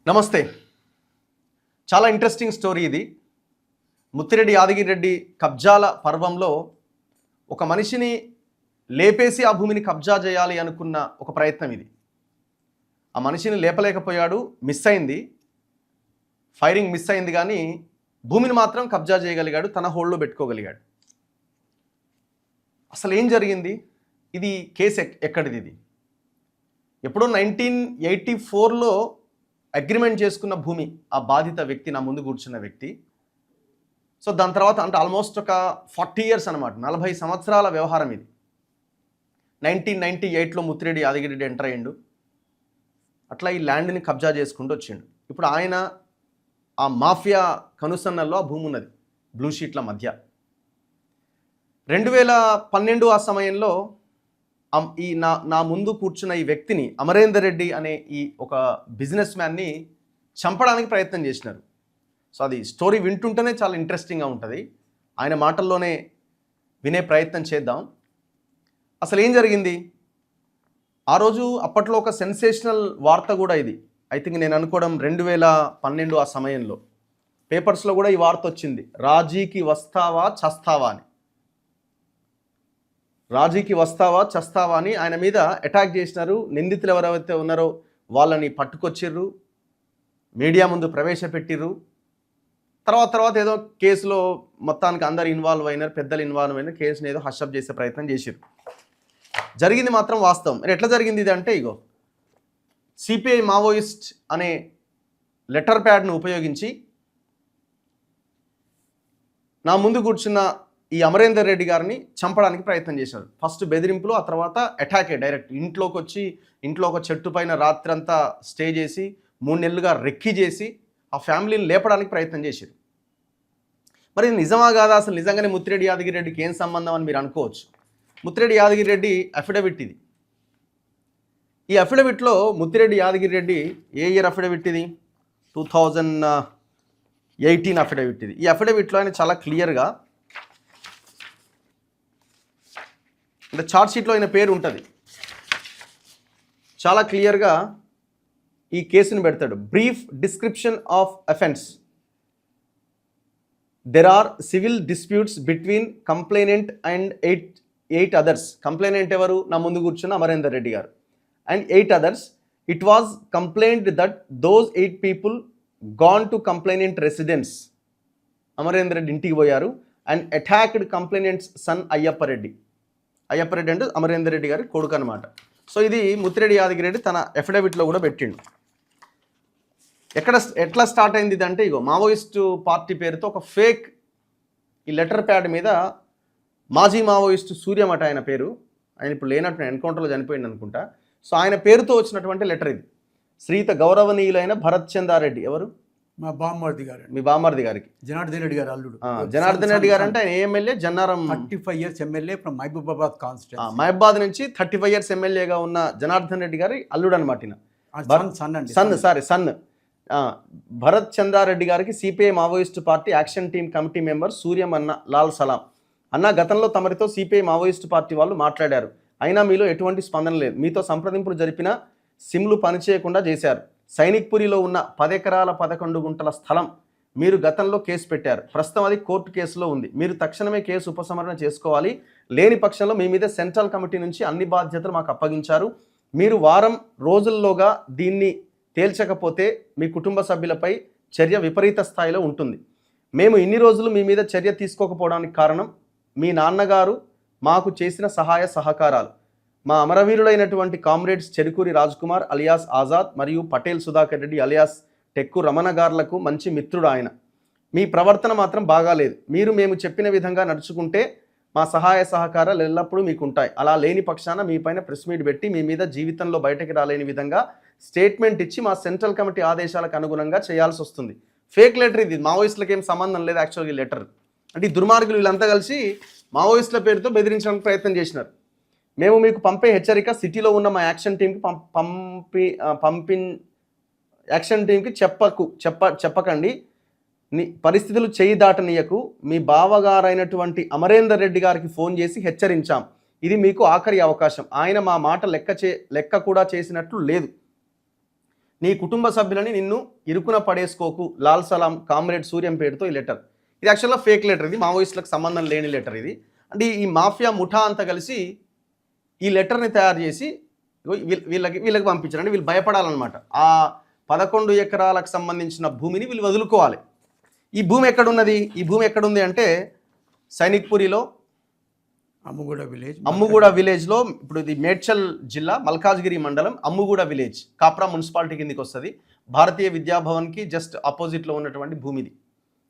నమస్తే. చాలా interesting story ఇది. ముత్తిరెడ్డి యాదగిరిరెడ్డి కబ్జాల పర్వంలో ఒక మనిషిని లేపేసి ఆ భూమిని కబ్జా చేయాలి అనుకున్న ఒక ప్రయత్నం ఇది. ఆ మనిషిని లేపలేకపోయాడు, మిస్ అయింది, ఫైరింగ్ మిస్ అయింది, కానీ భూమిని మాత్రం కబ్జా చేయగలిగాడు, తన హోల్డ్లో పెట్టుకోగలిగాడు. అసలు ఏం జరిగింది? ఇది కేసు ఎక్కడిది? ఇది ఎప్పుడో 1984లో అగ్రిమెంట్ చేసుకున్న భూమి ఆ బాధిత వ్యక్తి, నా ముందు కూర్చున్న వ్యక్తి. సో దాని తర్వాత అంటే ఆల్మోస్ట్ ఒక 40 ఇయర్స్ అనమాట, 40 సంవత్సరాల వ్యవహారం ఇది. 1998లో ముత్తిరెడ్డి యాదగిరిరెడ్డి ఎంటర్ అయ్యిండు. అట్లా ఈ ల్యాండ్ని కబ్జా చేసుకుంటూ వచ్చిండు. ఇప్పుడు ఆయన ఆ మాఫియా కనుసన్నల్లో ఆ భూమి ఉన్నది, బ్లూ షీట్ల మధ్య. 2012 ఆ సమయంలో ఈ నా ముందు కూర్చున్న ఈ వ్యక్తిని, అమరేందర్ రెడ్డి అనే ఈ ఒక బిజినెస్ మ్యాన్ని చంపడానికి ప్రయత్నం చేసినారు. సో అది స్టోరీ వింటుంటేనే చాలా ఇంట్రెస్టింగ్గా ఉంటుంది. ఆయన మాటల్లోనే వినే ప్రయత్నం చేద్దాం. అసలు ఏం జరిగింది ఆ రోజు? అప్పట్లో ఒక సెన్సేషనల్ వార్త కూడా ఇది. ఐ థింక్ నేను అనుకోవడం 2012 ఆ సమయంలో పేపర్స్లో కూడా ఈ వార్త వచ్చింది, రాజీకి వస్తావా చస్తావా అని. రాజీకి వస్తావా చస్తావా అని ఆయన మీద అటాక్ చేసినారు. నిందితులు ఎవరైతే ఉన్నారో వాళ్ళని పట్టుకొచ్చిర్రు, మీడియా ముందు ప్రవేశపెట్టిర్రు. తర్వాత ఏదో కేసులో మొత్తానికి అందరు ఇన్వాల్వ్ అయినారు, పెద్దలు ఇన్వాల్వ్ అయినారు, కేసుని ఏదో హషప్ చేసే ప్రయత్నం చేసిర్రు. జరిగింది మాత్రం వాస్తవం. మరి ఎట్లా జరిగింది ఇది అంటే, ఇగో సిపిఐ మావోయిస్ట్ అనే లెటర్ ప్యాడ్ను ఉపయోగించి నా ముందు కూర్చున్న ఈ అమరేందర్ రెడ్డి గారిని చంపడానికి ప్రయత్నం చేశారు. ఫస్ట్ బెదిరింపులు, ఆ తర్వాత అటాకే డైరెక్ట్. ఇంట్లోకి వచ్చి ఇంట్లో ఒక చెట్టు పైన రాత్రంతా స్టే చేసి 3 నెలలుగా రెక్కి చేసి ఆ ఫ్యామిలీని లేపడానికి ప్రయత్నం చేశారు. మరి ఇది నిజమా కాదా? అసలు నిజంగానే ముత్తిరెడ్డి యాదగిరిరెడ్డికి ఏం సంబంధం అని మీరు అనుకోవచ్చు. ముత్తిరెడ్డి యాదగిరిరెడ్డి అఫిడవిట్ ఇది. ఈ అఫిడవిట్లో ముత్తిరెడ్డి యాదగిరిరెడ్డి ఏ ఇయర్ అఫిడవిట్ ఇది? 2018 అఫిడవిట్ ఇది. ఈ అఫిడవిట్లో ఆయన చాలా క్లియర్గా, అంటే చార్ట్ షీట్లో ఆయన పేరు ఉంటుంది, చాలా క్లియర్గా ఈ కేసుని పెడతాడు. Brief description of offence. There are civil disputes between complainant and eight others. Complainant ఎవరు? నా ముందు కూర్చున్న Amarender Reddy garu. And 8 others. It was complaint that those 8 people gone to complainant residence. Amarender Reddy ఇంటికి పోయారు and attacked complainant's son Ayyappa Reddy. Ayyappa Reddy అంటే అమరేందర్ రెడ్డి గారి కొడుకు అనమాట. సో ఇది ముత్తిరెడ్డి యాదగిరిరెడ్డి తన అఫిడవిట్లో కూడా పెట్టిండు. ఎట్లా స్టార్ట్ అయింది ఇది అంటే, ఇగో మావోయిస్టు పార్టీ పేరుతో ఒక ఫేక్ ఈ లెటర్ ప్యాడ్ మీద మాజీ మావోయిస్టు సూర్యమఠ ఆయన పేరు, ఆయన ఇప్పుడు లేనట్టు ఎన్కౌంటర్లో చనిపోయింది అనుకుంటా. సో ఆయన పేరుతో వచ్చినటువంటి లెటర్ ఇది. శ్రీత గౌరవనీయులైన భరత్ చందారెడ్డి ఎవరు? మా బామ్మర్ది గారు. మీ బామ్మర్ది గారికి. జనార్దన్ రెడ్డి గారు అల్లుడు. జనార్దన్ రెడ్డి గారు అంటే ఆయన MLA Jannaram, 35 years MLA from Mahabubabad constituency. Mahabubabad నుంచి 35 years ఎమ్మెల్యేగా ఉన్న జనార్దన్ రెడ్డి గారి అల్లుడు అనమాట. సన్ భరత్ చంద్రారెడ్డి గారికి CPI Maoist party action team committee member Suryam అన్న లాల్ సలాం అన్న, గతంలో తమరితో సిపిఐ మావోయిస్టు పార్టీ వాళ్ళు మాట్లాడారు, అయినా మీలో ఎటువంటి స్పందన లేదు. మీతో సంప్రదింపులు జరిపిన సిమ్లు పనిచేయకుండా చేశారు. సైనిక్పురిలో ఉన్న 10 ఎకరాల 11 గుంటల స్థలం మీరు గతంలో కేసు పెట్టారు. ప్రస్తుతం అది కోర్టు కేసులో ఉంది. మీరు తక్షణమే కేసు ఉపసంహరణ చేసుకోవాలి. లేని పక్షంలో మీ మీద సెంట్రల్ కమిటీ నుంచి అన్ని బాధ్యతలు మాకు అప్పగించారు. మీరు వారం రోజుల్లోగా దీన్ని తేల్చకపోతే మీ కుటుంబ సభ్యులపై చర్య విపరీత స్థాయిలో ఉంటుంది. మేము ఇన్ని రోజులు మీ మీద చర్య తీసుకోకపోవడానికి కారణం మీ నాన్నగారు మాకు చేసిన సహాయ సహకారాలు. మా అమరవీరులైనటువంటి కామ్రేడ్స్ చెరుకూరి రాజ్కుమార్ అలియాస్ ఆజాద్ మరియు పటేల్ సుధాకర్ రెడ్డి అలియాస్ టెక్కు రమణ గారులకు మంచి మిత్రుడు ఆయన. మీ ప్రవర్తన మాత్రం బాగాలేదు. మీరు మేము చెప్పిన విధంగా నడుచుకుంటే మా సహాయ సహకారాలు ఎల్లప్పుడూ మీకు ఉంటాయి. అలా లేని పక్షాన మీ పైన ప్రెస్ మీట్ పెట్టి మీ మీద జీవితంలో బయటకి రాలేని విధంగా స్టేట్మెంట్ ఇచ్చి మా సెంట్రల్ కమిటీ ఆదేశాలకు అనుగుణంగా చేయాల్సి వస్తుంది. ఫేక్ లెటర్ ఇది, మావోయిస్టులకు ఏం సంబంధం లేదు యాక్చువల్గా ఈ లెటర్. అంటే ఈ దుర్మార్గులు వీళ్ళంతా కలిసి మావోయిస్టుల పేరుతో బెదిరించడానికి ప్రయత్నం చేసినారు. మేము మీకు పంపే హెచ్చరిక సిటీలో ఉన్న మా యాక్షన్ టీంకి యాక్షన్ టీంకి చెప్పకండి. పరిస్థితులు చేయి దాటనీయకు. మీ బావగారైనటువంటి అమరేందర్ రెడ్డి గారికి ఫోన్ చేసి హెచ్చరించాం. ఇది మీకు ఆఖరి అవకాశం. ఆయన మా మాట లెక్క కూడా చేసినట్లు లేదు. నీ కుటుంబ సభ్యులని నిన్ను ఇరుకున పడేసుకోకు, లాల్ సలాం కామ్రేడ్ సూర్యం పేరుతో ఈ లెటర్. ఇది యాక్చువల్గా ఫేక్ లెటర్, ఇది మావోయిస్టులకు సంబంధం లేని లెటర్ ఇది. అంటే ఈ మాఫియా ముఠా అంతా కలిసి ఈ లెటర్ని తయారు చేసి వీళ్ళకి పంపించారు. అంటే వీళ్ళు భయపడాలన్నమాట. ఆ 11 ఎకరాలకు సంబంధించిన భూమిని వీళ్ళు వదులుకోవాలి. ఈ భూమి ఎక్కడున్నది? ఈ భూమి ఎక్కడుంది అంటే సైనిక్పురిలో అమ్ముగూడ విలేజ్లో. ఇప్పుడు ఇది మేడ్చల్ జిల్లా మల్కాజ్గిరి మండలం అమ్ముగూడ విలేజ్ కాప్రా మున్సిపాలిటీ కిందకి వస్తుంది. భారతీయ విద్యాభవన్కి జస్ట్ ఆపోజిట్లో ఉన్నటువంటి భూమిది.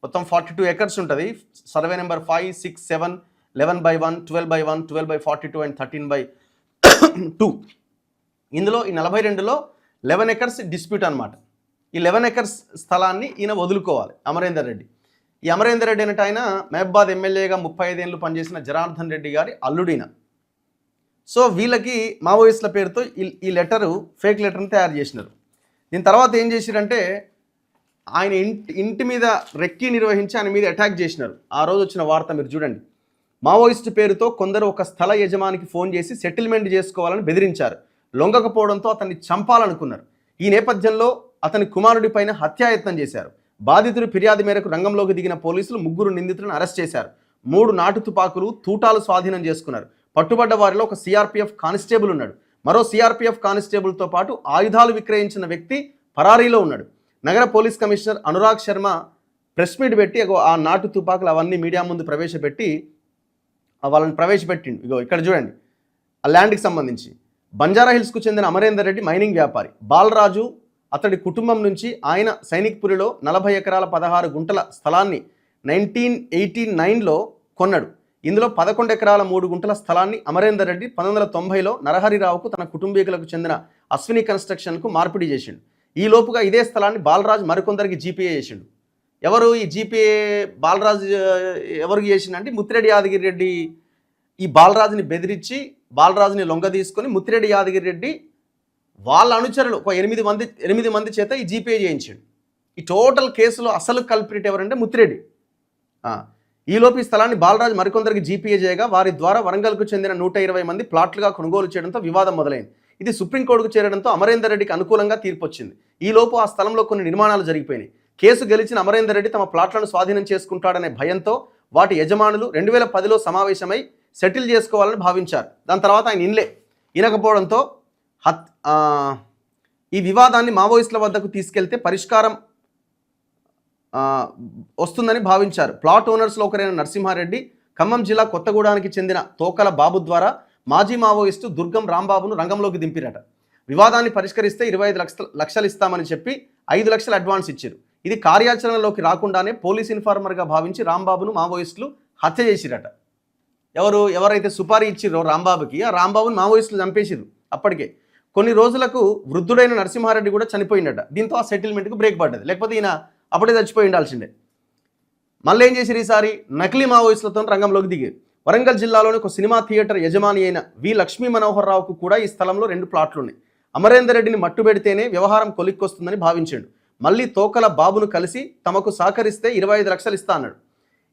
మొత్తం 42 ఎకర్స్ ఉంటుంది. Survey number 5, 6, 7, 11/1, 12/1, 12/42 and 13/2. ఇందులో ఈ 42లో 11 ఎకర్స్ డిస్ప్యూట్ అనమాట. ఈ 11 ఎకర్స్ స్థలాన్ని ఈయన వదులుకోవాలి, అమరేందర్ రెడ్డి. ఈ అమరేందర్ రెడ్డి అంటే ఆయన మహబాద్ ఎమ్మెల్యేగా 35 ఏళ్ళు పనిచేసిన జనార్దన్ రెడ్డి గారి అల్లుడిన. సో వీళ్ళకి మావోయిస్టుల పేరుతో ఈ లెటరు, ఫేక్ లెటర్ని తయారు చేసినారు. దీని తర్వాత ఏం చేసిరంటే ఆయన ఇంటి మీద రెక్కి నిర్వహించి ఆయన మీద అటాక్ చేసినారు. ఆ రోజు వచ్చిన వార్త మీరు చూడండి. మావోయిస్టు పేరుతో కొందరు ఒక స్థల యజమానికి ఫోన్ చేసి సెటిల్మెంట్ చేసుకోవాలని బెదిరించారు. లొంగకపోవడంతో అతన్ని చంపాలనుకున్నారు. ఈ నేపథ్యంలో అతని కుమారుడి పైన హత్యాయత్నం చేశారు. బాధితుడి ఫిర్యాదు మేరకు రంగంలోకి దిగిన పోలీసులు 3 నిందితులను అరెస్ట్ చేశారు. 3 నాటు తుపాకులు, తూటాలు స్వాధీనం చేసుకున్నారు. పట్టుబడ్డ వారిలో ఒక సిఆర్పిఎఫ్ కానిస్టేబుల్ ఉన్నాడు. మరో సిఆర్పిఎఫ్ కానిస్టేబుల్తో పాటు ఆయుధాలు విక్రయించిన వ్యక్తి పరారీలో ఉన్నాడు. నగర police commissioner Anurag Sharma press meet పెట్టి ఆ నాటు తుపాకులు అవన్నీ మీడియా ముందు వాళ్ళని ప్రవేశపెట్టిండు. ఇక్కడ చూడండి, ఆ ల్యాండ్కి సంబంధించి బంజారా హిల్స్కు చెందిన అమరేందర్ రెడ్డి మైనింగ్ వ్యాపారి. బాలరాజు అతడి కుటుంబం నుంచి ఆయన సైనిక్పురిలో 40 ఎకరాల 16 గుంటల స్థలాన్ని 1989లో కొన్నాడు. ఇందులో 11 ఎకరాల 3 గుంటల స్థలాన్ని అమరేందర్ రెడ్డి 1990లో నరహరిరావుకు తన కుటుంబీకులకు చెందిన అశ్విని కన్స్ట్రక్షన్కు మార్పిడి చేసిండు. ఈ లోపుగా ఇదే స్థలాన్ని బాలరాజు మరికొందరికి జీపీఏ చేసిండు. ఎవరు ఈ జీపీఏ బాలరాజు ఎవరికి చేసిండంటే ముత్తిరెడ్డి యాదగిరి రెడ్డి ఈ బాలరాజుని బెదిరించి బాలరాజుని లొంగ తీసుకొని ముత్తిరెడ్డి యాదగిరి రెడ్డి వాళ్ళ అనుచరులు ఒక 8 మంది చేత ఈ జీపీఏ చేయించాడు. ఈ టోటల్ కేసులో అసలు కల్ప్రిట్ ఎవరంటే ముత్తిరెడ్డి. ఈలోపు ఈ స్థలాన్ని బాలరాజు మరికొందరికి జీపీఏ చేయగా వారి ద్వారా వరంగల్కు చెందిన 120 మంది ప్లాట్లుగా కొనుగోలు చేయడంతో వివాదం మొదలైంది. ఇది సుప్రీంకోర్టుకు చేరడంతో అమరేందర్ రెడ్డికి అనుకూలంగా తీర్పు వచ్చింది. ఈలోపు ఆ స్థలంలో కొన్ని నిర్మాణాలు జరిగిపోయినాయి. కేసు గెలిచిన అమరేందర్ రెడ్డి తమ ప్లాట్లను స్వాధీనం చేసుకుంటాడనే భయంతో వాటి యజమానులు 2010లో సమావేశమై సెటిల్ చేసుకోవాలని భావించారు. దాని తర్వాత ఆయన ఇనకపోవడంతో ఈ వివాదాన్ని మావోయిస్టుల వద్దకు తీసుకెళ్తే పరిష్కారం వస్తుందని భావించారు. ప్లాట్ ఓనర్స్లో ఒకరైన నరసింహారెడ్డి ఖమ్మం జిల్లా కొత్తగూడానికి చెందిన తోకల బాబు ద్వారా మాజీ మావోయిస్టు దుర్గం రాంబాబును రంగంలోకి దింపిరట. వివాదాన్ని పరిష్కరిస్తే 25 లక్షలు ఇస్తామని చెప్పి 5 లక్షలు అడ్వాన్స్ ఇచ్చారు. ఇది కార్యాచరణలోకి రాకుండానే పోలీస్ ఇన్ఫార్మర్గా భావించి రాంబాబును మావోయిస్టులు హత్య చేసిరట. ఎవరైతే సుపారీ ఇచ్చిరో రాంబాబుకి, ఆ రాంబాబుని మావోయిస్టులు చంపేసిరు. అప్పటికే కొన్ని రోజులకు వృద్ధుడైన నరసింహారెడ్డి కూడా చనిపోయిందట. దీంతో ఆ సెటిల్మెంట్కు బ్రేక్ పడ్డది. లేకపోతే ఈయన అప్పుడే చచ్చిపోయి ఉండాల్సిందే. మళ్ళీ ఏం చేసిరు ఈసారి? నకిలీ మావోయిస్టులతో రంగంలోకి దిగారు. వరంగల్ జిల్లాలోని ఒక సినిమా థియేటర్ యజమాని అయిన వి లక్ష్మీ మనోహర్ రావుకు కూడా ఈ స్థలంలో 2 ప్లాట్లు ఉన్నాయి. అమరేందర్ రెడ్డిని మట్టుబెడితేనే వ్యవహారం కొలిక్కొస్తుందని భావించాడు. మళ్ళీ తోకల బాబును కలిసి తమకు సహకరిస్తే 25 లక్షలు ఇస్తా అన్నాడు.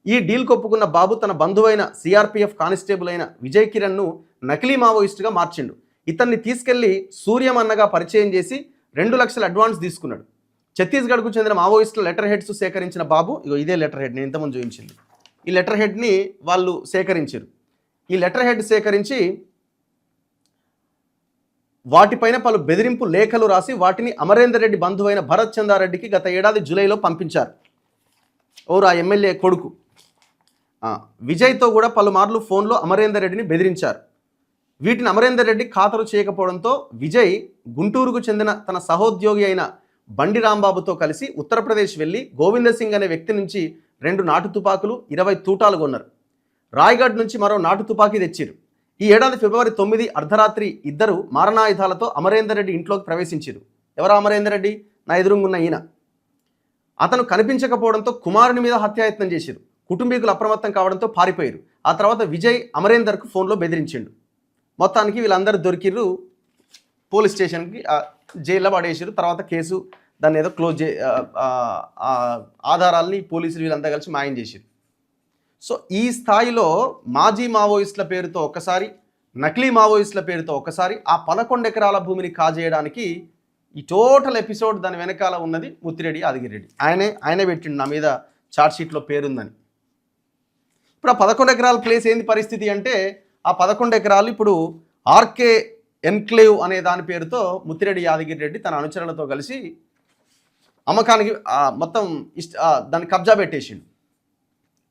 ఈ డీల్ కొప్పుకున్న బాబు తన బంధువైన సిఆర్పిఎఫ్ కానిస్టేబుల్ అయిన విజయ్ కిరణ్ను నకిలీ మావోయిస్టుగా మార్చిండు. ఇతన్ని తీసుకెళ్లి సూర్యమన్నగా పరిచయం చేసి 2 లక్షల అడ్వాన్స్ తీసుకున్నాడు. ఛత్తీస్గఢ్కు చెందిన మావోయిస్టుల లెటర్ హెడ్స్ సేకరించిన బాబు, ఇదే లెటర్ హెడ్ నేను ఇంతకుముందు చూపించింది. ఈ లెటర్ హెడ్ని వాళ్ళు సేకరించారు. ఈ లెటర్ హెడ్ సేకరించి వాటిపైన పలు బెదిరింపు లేఖలు రాసి వాటిని అమరేందర్ రెడ్డి బంధువైన భరత్ చంద్రారెడ్డికి గత ఏడాది జూలైలో పంపించారు. ఓరు ఆ ఎమ్మెల్యే కొడుకు విజయ్తో కూడా పలుమార్లు ఫోన్లో అమరేందర్ రెడ్డిని బెదిరించారు. వీటిని అమరేందర్ రెడ్డి ఖాతరు చేయకపోవడంతో విజయ్ గుంటూరుకు చెందిన తన సహోద్యోగి అయిన బండి రాంబాబుతో కలిసి ఉత్తరప్రదేశ్ వెళ్ళి గోవింద సింగ్ అనే వ్యక్తి నుంచి 2 నాటు తుపాకులు 20 తూటాలు కొన్నారు. రాయ్గఢ్ నుంచి మరో నాటు తుపాకీ తెచ్చిరు. ఈ ఏడాది ఫిబ్రవరి 9 అర్ధరాత్రి ఇద్దరు మారణాయుధాలతో అమరేందర్ రెడ్డి ఇంట్లోకి ప్రవేశించారు. ఎవరు అమరేందర్ రెడ్డి? నా ఎదురుగున్న ఈయన. అతను కనిపించకపోవడంతో కుమారుని మీద హత్యాయత్నం చేశారు. కుటుంబీకులు అప్రమత్తం కావడంతో పారిపోయారు. ఆ తర్వాత విజయ్ అమరేందర్కు ఫోన్లో బెదిరించిండు. మొత్తానికి వీళ్ళందరూ దొరికిర్రు. పోలీస్ స్టేషన్కి జైల్లో పడేసారు. తర్వాత కేసు దాన్ని ఏదో క్లోజ్ ఆధారాలని పోలీసులు వీళ్ళంతా కలిసి మాయం చేశారు. సో ఈ స్థాయిలో మాజీ మావోయిస్టుల పేరుతో ఒకసారి, నకిలీ మావోయిస్టుల పేరుతో ఒకసారి ఆ 11 ఎకరాల భూమిని కాజేయడానికి ఈ టోటల్ ఎపిసోడ్ దాని వెనకాల ఉన్నది ముత్తిరెడ్డి యాదగిరెడ్డి. ఆయనే పెట్టిండు నా మీద ఛార్జ్ షీట్లో పేరుందని. ఇప్పుడు ఆ 11 ఎకరాల ప్లేస్ ఏంది పరిస్థితి అంటే, ఆ 11 ఎకరాలు ఇప్పుడు ఆర్కే ఎన్క్లేవ్ అనే దాని పేరుతో ముత్తిరెడ్డి యాదగిరెడ్డి తన అనుచరులతో కలిసి అమ్మకానికి మొత్తం దాన్ని కబ్జా పెట్టేసిండు.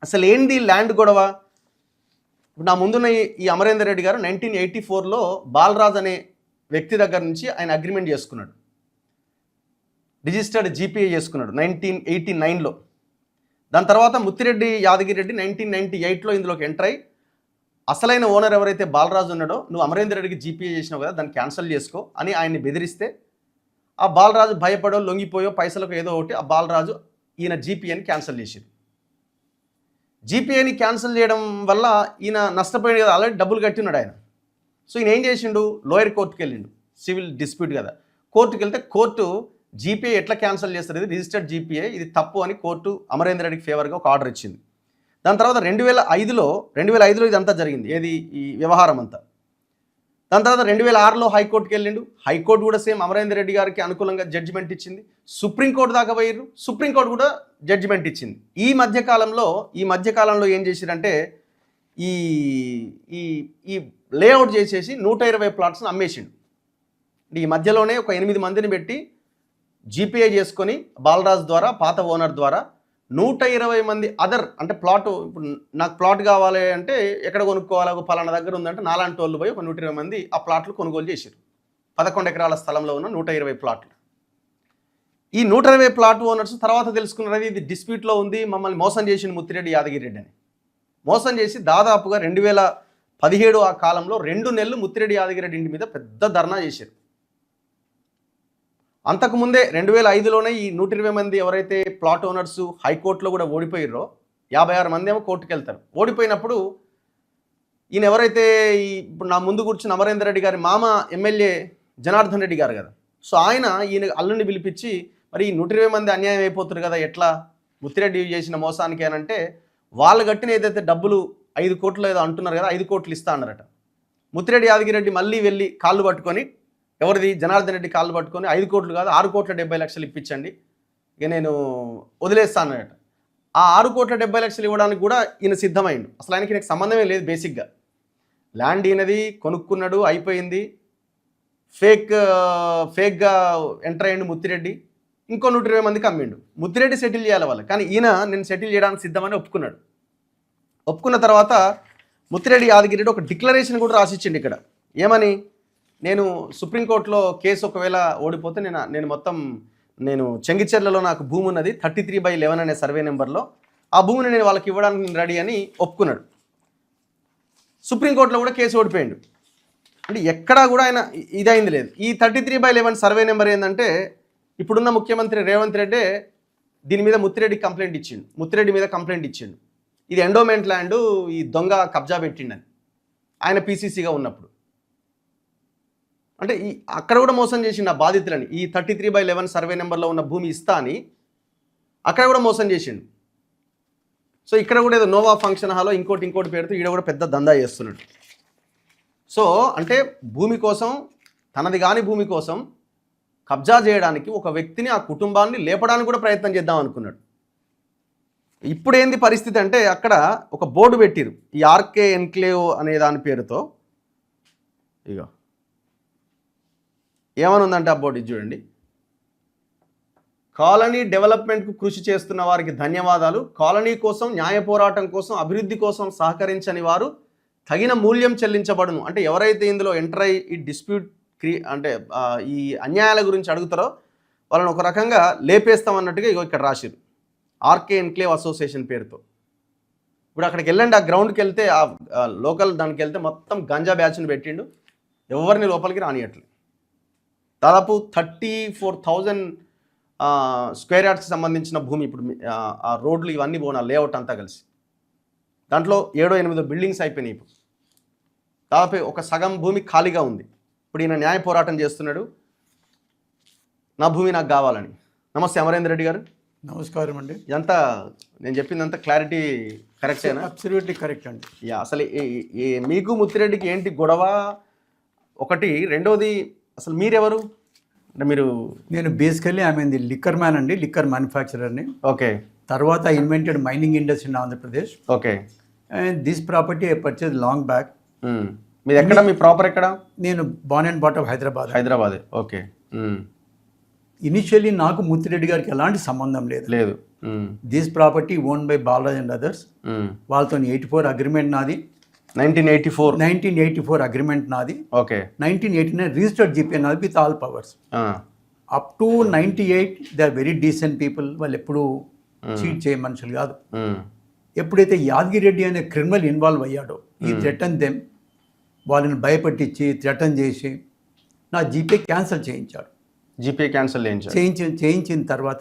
అసలు ఏంది ల్యాండ్ గొడవ? ఇప్పుడు నా ముందున్న ఈ అమరేందర్ రెడ్డి గారు 1984లో బాలరాజ్ అనే వ్యక్తి దగ్గర నుంచి ఆయన అగ్రిమెంట్ చేసుకున్నాడు, రిజిస్టర్డ్ జీపీఏ చేసుకున్నాడు 1989లో. దాని తర్వాత ముత్తిరెడ్డి యాదగిరెడ్డి 1998లో ఇందులోకి ఎంటర్ అయ్యి అసలైన ఓనర్ ఎవరైతే బాలరాజు ఉన్నాడో, నువ్వు అమరేందర్ రెడ్డికి జీపీఏ చేసినావు కదా, దాన్ని క్యాన్సిల్ చేసుకో అని ఆయన్ని బెదిరిస్తే ఆ బాలరాజు భయపడో లొంగిపోయో పైసలకు ఏదో ఒకటి ఆ బాలరాజు ఈయన జీపీఏని క్యాన్సిల్ చేసింది. జీపీఏని క్యాన్సిల్ చేయడం వల్ల ఈయన నష్టపోయాడు కదా, ఆల్రెడీ డబ్బులు కట్టినాడు ఆయన. సో ఈయన ఏం చేసిండు, లోయర్ కోర్టుకి వెళ్ళిండు, సివిల్ డిస్ప్యూట్ కదా. కోర్టుకి వెళ్తే కోర్టు జీపీఏ ఎట్లా క్యాన్సిల్ చేస్తారు, ఇది రిజిస్టర్డ్ జీపీఏ, ఇది తప్పు అని కోర్టు అమరేందర్ రెడ్డికి ఫేవర్గా ఒక ఆర్డర్ ఇచ్చింది. దాని తర్వాత 2005లో ఇదంతా జరిగింది, ఏది ఈ వ్యవహారం అంతా. దాని తర్వాత 2006లో హైకోర్టుకి వెళ్ళిండు. హైకోర్టు కూడా సేమ్ అమరేందర్ రెడ్డి గారికి అనుకూలంగా జడ్జిమెంట్ ఇచ్చింది. సుప్రీంకోర్టు దాకా పోయారు, సుప్రీంకోర్టు కూడా జడ్జిమెంట్ ఇచ్చింది. ఈ మధ్యకాలంలో ఏం చేశారంటే ఈ ఈ లేఅవుట్ చేసేసి 120 ప్లాట్స్ని అమ్మేసిండు. ఈ మధ్యలోనే ఒక 8 మందిని పెట్టి జీపీఏ చేసుకొని బాలరాజ్ ద్వారా, పాత ఓనర్ ద్వారా 120 మంది అదర్ అంటే ప్లాట్, ఇప్పుడు నాకు ప్లాట్ కావాలి అంటే ఎక్కడ కొనుక్కోవాలి, ఒక పలానా దగ్గర ఉందంటే నాలాంటి వాళ్ళు పోయి ఒక 120 మంది ఆ ప్లాట్లు కొనుగోలు చేశారు. 11 ఎకరాల స్థలంలో ఉన్న 120 ప్లాట్లు. ఈ 120 ప్లాట్ ఓనర్స్ తర్వాత తెలుసుకున్నది ఇది డిస్ప్యూట్లో ఉంది, మమ్మల్ని మోసం చేసిన ముత్తిరెడ్డి యాదగిరెడ్డి అని. మోసం చేసి దాదాపుగా 2017 ఆ కాలంలో 2 నెలలు ముత్తిరెడ్డి యాదగిరెడ్డి ఇంటి మీద పెద్ద ధర్నా చేశారు. అంతకుముందే 2005లోనే ఈ 120 మంది ఎవరైతే ప్లాట్ ఓనర్స్ హైకోర్టులో కూడా ఓడిపోయారో 56 మంది ఏమో కోర్టుకు వెళ్తారు. ఓడిపోయినప్పుడు ఈయన ఎవరైతే ఇప్పుడు నా ముందు కూర్చున్న అమరేందర్ రెడ్డి గారి మామ ఎమ్మెల్యే జనార్దన్ రెడ్డి గారు కదా, సో ఆయన ఈయన అల్లుని పిలిపించి మరి ఈ 120 మంది అన్యాయం అయిపోతారు కదా, ఎట్లా ముత్తిరెడ్డి చేసిన మోసానికి అని అంటే, వాళ్ళు కట్టిన ఏదైతే డబ్బులు 5 కోట్లు ఏదో అంటున్నారు కదా, 5 కోట్లు ఇస్తా అన్నారట. ముత్తిరెడ్డి యాదగిరెడ్డి మళ్ళీ వెళ్ళి కాళ్ళు పట్టుకొని, ఎవరిది జనార్దన్ రెడ్డి కాళ్ళు పట్టుకొని 5 కోట్లు కాదు 6,70,00,000 ఇప్పించండి, ఇక నేను వదిలేస్తానట. ఆ 6,70,00,000 ఇవ్వడానికి కూడా ఈయన సిద్ధమైండు. అసలు ఆయనకి సంబంధమే లేదు. బేసిక్గా ల్యాండ్ ఈయనది, కొనుక్కున్నాడు, అయిపోయింది. ఫేక్గా ఎంటర్ అయ్యిండు ముత్తిరెడ్డి. ఇంకో 120 మందికి అమ్మిండు. ముత్తిరెడ్డి సెటిల్ చేయాలి వాళ్ళు, కానీ ఈయన నేను సెటిల్ చేయడానికి సిద్ధమని ఒప్పుకున్నాడు. ఒప్పుకున్న తర్వాత ముత్తిరెడ్డి యాదగిరెడ్డి ఒక డిక్లరేషన్ కూడా రాసిచ్చిండు ఇక్కడ. ఏమని, నేను సుప్రీంకోర్టులో కేసు ఒకవేళ ఓడిపోతే నేను చెంగిచెర్లలో నాకు భూమి ఉన్నది 33/11 అనే సర్వే నెంబర్లో, ఆ భూమిని నేను వాళ్ళకి ఇవ్వడానికి నేను రెడీ అని ఒప్పుకున్నాడు. సుప్రీంకోర్టులో కూడా కేసు ఓడిపోయిండు. అంటే ఎక్కడా కూడా ఆయన ఇదైంది లేదు. ఈ 33/11 సర్వే నెంబర్ ఏంటంటే, ఇప్పుడున్న ముఖ్యమంత్రి రేవంత్ రెడ్డి దీని మీద ముత్తిరెడ్డి మీద కంప్లైంట్ ఇచ్చిండు. ఇది ఎండోమెంట్ ల్యాండ్, ఈ దొంగ కబ్జా పెట్టిండని ఆయన పీసీసీగా ఉన్నప్పుడు. అంటే అక్కడ కూడా మోసం చేసిండు ఆ బాధితులని. ఈ 33/11 సర్వే నెంబర్లో ఉన్న భూమి ఇస్తా అని అక్కడ కూడా మోసం చేసిండు. సో ఇక్కడ కూడా ఏదో నోవా ఫంక్షన్ హాల్లో ఇంకోటి పేరుతో ఈడ కూడా పెద్ద దందా చేస్తున్నాడు. సో అంటే భూమి కోసం, తనది కాని భూమి కోసం కబ్జా చేయడానికి ఒక వ్యక్తిని, ఆ కుటుంబాన్ని లేపడానికి కూడా ప్రయత్నం చేద్దాం అనుకున్నాడు. ఇప్పుడు ఏంది పరిస్థితి అంటే, అక్కడ ఒక బోర్డు పెట్టిరు, ఈ ఆర్కే ఎన్క్లేవ్ అనే దాని పేరుతో. ఇగో ఏమని ఉందంటే ఆ బోర్డు చూడండి, కాలనీ డెవలప్మెంట్కు కృషి చేస్తున్న వారికి ధన్యవాదాలు. కాలనీ కోసం, న్యాయ పోరాటం కోసం, అభివృద్ధి కోసం సహకరించని వారు తగిన మూల్యం చెల్లించబడును. అంటే ఎవరైతే ఇందులో ఎంటర్ అయ్యి ఈ డిస్ప్యూట్ అంటే ఈ అన్యాయాల గురించి అడుగుతారో వాళ్ళని ఒక రకంగా లేపేస్తామన్నట్టుగా ఇగో ఇక్కడ రాసిరు, ఆర్కే ఎన్క్లేవ్ అసోసియేషన్ పేరుతో. ఇప్పుడు అక్కడికి వెళ్ళండి, ఆ గ్రౌండ్కి వెళ్తే, ఆ లోకల్ దానికి వెళ్తే మొత్తం గంజా బ్యాచ్ని పెట్టిండు, ఎవరిని లోపలికి రానియట్లేదు. దాదాపు 34,000 స్క్వేర్ యార్డ్స్కి సంబంధించిన భూమి. ఇప్పుడు ఆ రోడ్లు ఇవన్నీ పోనా, లేఅవుట్ అంతా కలిసి దాంట్లో 7-8 బిల్డింగ్స్ అయిపోయినాయి. ఇప్పుడు దాదాపు ఒక సగం భూమి ఖాళీగా ఉంది. ఇప్పుడు ఈయన న్యాయ పోరాటం చేస్తున్నాడు, నా భూమి నాకు కావాలని. నమస్తే అమరేందర్ రెడ్డి గారు. నమస్కారం అండి. ఇదంతా నేను చెప్పిందంతా క్లారిటీ కరెక్టేనా? అబ్సల్యూట్లీ కరెక్ట్ అండి. అసలు మీకు ముత్తిరెడ్డికి ఏంటి గొడవ ఒకటి, రెండోది అసలు మీరెవరు? అంటే మీరు నేను basically I mean the liquor man అండి, లిక్కర్ మ్యానుఫ్యాక్చరర్ని. ఓకే తర్వాత I invented mining industry in Andhra Pradesh okay and this property I purchase long back. మీది ఎక్కడ, మీ ప్రాపర్ ఎక్కడ? నేను born and brought of Hyderabad. Hyderabad. Okay initially నాకు ముత్తిరెడ్డి గారికి ఎలాంటి సంబంధం లేదు. లేదు. This property own by Balaraj and others. వాళ్ళతో 84 అగ్రిమెంట్ నాది, 1984. 1984 అగ్రిమెంట్ నాది, ఓకే 1989 రిజిస్టర్డ్ జీపీ నాది with all powers. Up to 98 they are very decent people. వాళ్ళు ఎప్పుడు చీట్ చేయ మనుషులు కాదు. ఎప్పుడైతే యాదగిరెడ్డి అనే క్రిమినల్ ఇన్వాల్వ్ అయ్యాడో ఈ థ్రెటన్ దెమ్, వాళ్ళని భయపెట్టించి థ్రెటన్ చేసి నా జీపే క్యాన్సిల్ చేయించాడు. జీపే క్యాన్సిల్ చేయించిన తర్వాత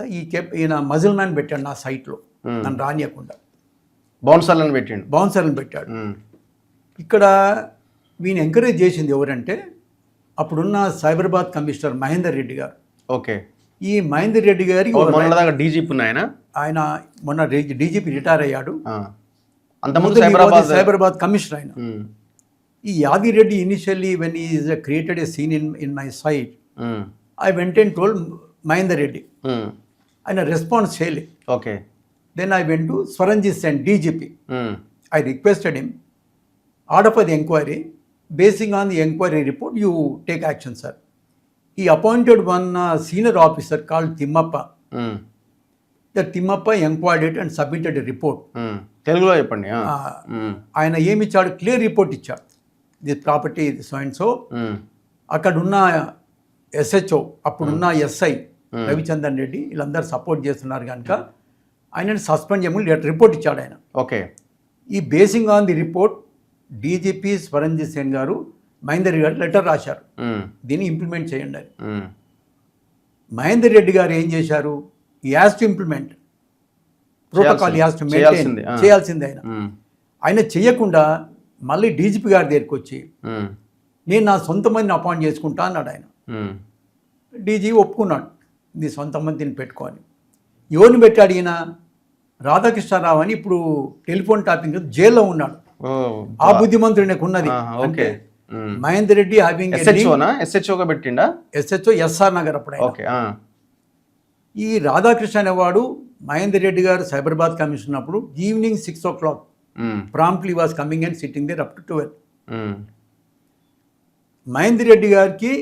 ఈయన మజిల్ మ్యాన్ పెట్టాడు నా సైట్లో, నన్ను రానియకుండా బౌన్సర్లను పెట్టిండు. బౌన్సర్లను పెట్టాడు. ఇక్కడ వీని ఎంకరేజ్ చేసింది ఎవరంటే అప్పుడున్న సైబరాబాద్ కమిషనర్ మహేందర్ రెడ్డి గారు. ఓకే. ఈ మహేందర్ రెడ్డి గారి డీజీపీ ఆయన మొన్న డీజీపీ రిటైర్ అయ్యాడు. అంతకుముందు సైబరాబాద్ కమిషనర్ ఆయన. ఈ Yadireddy initially when is created a scene in my site, I went and told Mahender Reddy. ఆయన రెస్పాన్స్ చేయలే. Okay. Then I went to Swaranjit Sen DGP. I requested him, order for the enquiry, basing on the enquiry report you take action sir. He appointed one senior officer called Timmappa. The Timmappa inquired it and submitted a report. తెలుగులో చెప్పండి. ఆయన ఏమి ఇచ్చాడు? Clear report ఇచ్చాడు. This property so and so. అక్కడ ఉన్న SHO, అప్పుడున్న SI Ravichandran Reddy, వీళ్ళందరూ సపోర్ట్ చేస్తున్నారు కనుక ఆయనని సస్పెండ్ చేయమని రిపోర్ట్ ఇచ్చాడు ఆయన. ఓకే. ఈ basing on the report DGP Swaranjit Sen గారు మహేందర్ రెడ్డి గారు లెటర్ రాశారు, దీన్ని ఇంప్లిమెంట్ చేయండి అని. మహేందర్ రెడ్డి గారు ఏం చేశారు? ఈ has to implement protocol, has to maintain, చేయాల్సింది ఆయన. ఆయన చేయకుండా మళ్ళీ డీజీపీ గారి దగ్గరికి వచ్చి నేను నా సొంత మందిని అపాయింట్ చేసుకుంటా అన్నాడు ఆయన. డీజీ ఒప్పుకున్నాడు, నీ సొంత మందిని పెట్టుకోని. ఎవరిని పెట్టాడు ఈయన? రాధాకృష్ణారావు అని ఇప్పుడు టెలిఫోన్ టాపింగ్ జైల్లో ఉన్నాడు. ఆ బుద్ధిమంతుడు నాకు ఉన్నది. ఓకే. మహేందర్ రెడ్డి హ్యావింగ్ ఎస్హెచ్ఓగా పెట్టిండా? ఎస్హెచ్ఓ ఎస్ఆర్ నగర్ అప్పుడు. ఈ రాధాకృష్ణ అనేవాడు మహేందర్ రెడ్డి గారు సైబరాబాద్ కమిషనర్ అప్పుడు evening 6 o'clock promptly was coming and sitting there up to 12. Mahender Reddy గారికి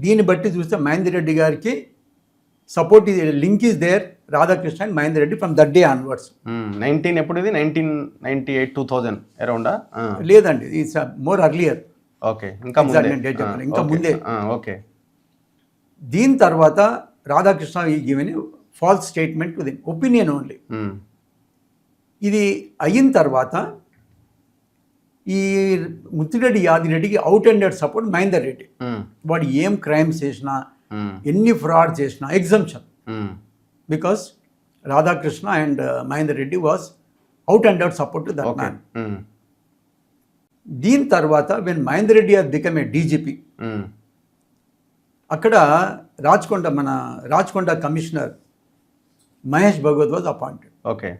దీన్ని బట్టి చూస్తే మహేందర్ రెడ్డి గారికి support link is there, Radhakrishna and Mahender Reddy from that day onwards. 19 ఎప్పుడు ఇది? 1998 2000 అరౌండా? లేదండి, ఇట్స్ మోర్ అర్లియర్. ఓకే. ఇంకా ముందే. ఓకే. దీని తర్వాత Radhakrishna he given false statement to the opinion only. ఇది అయిన తర్వాత ఈ ముత్తిరెడ్డి యాదిరెడ్డికి out ended support Mahender Reddy. వాడు ఏం క్రైమ్స్ చేసినా, ఎన్ని ఫ్రాడ్ చేసినా exemption, because Radhakrishna and Mahender Reddy was out ended support to that man. దీని తర్వాత when Mahender Reddy has become a DGP, అక్కడ Rachakonda commissioner Mahesh Bhagwat was appointed. Okay.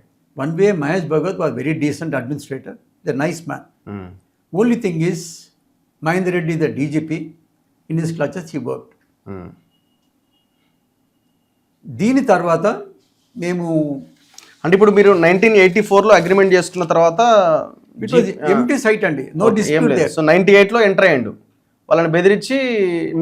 One way Mahesh Bhagwat was very decent administrator, the nice man. Only thing is Mahender Reddy the DGP, in his clutches he worked. దీని తర్వాత మేము అంటే ఇప్పుడు మీరు 1984లో agreement చేసుకున్న తర్వాత ఎంటీ సైట్ అండి, నో డిస్ప్యూట్. సో 98లో ఎంటర్ అయ్యిండు, వాళ్ళని బెదిరించి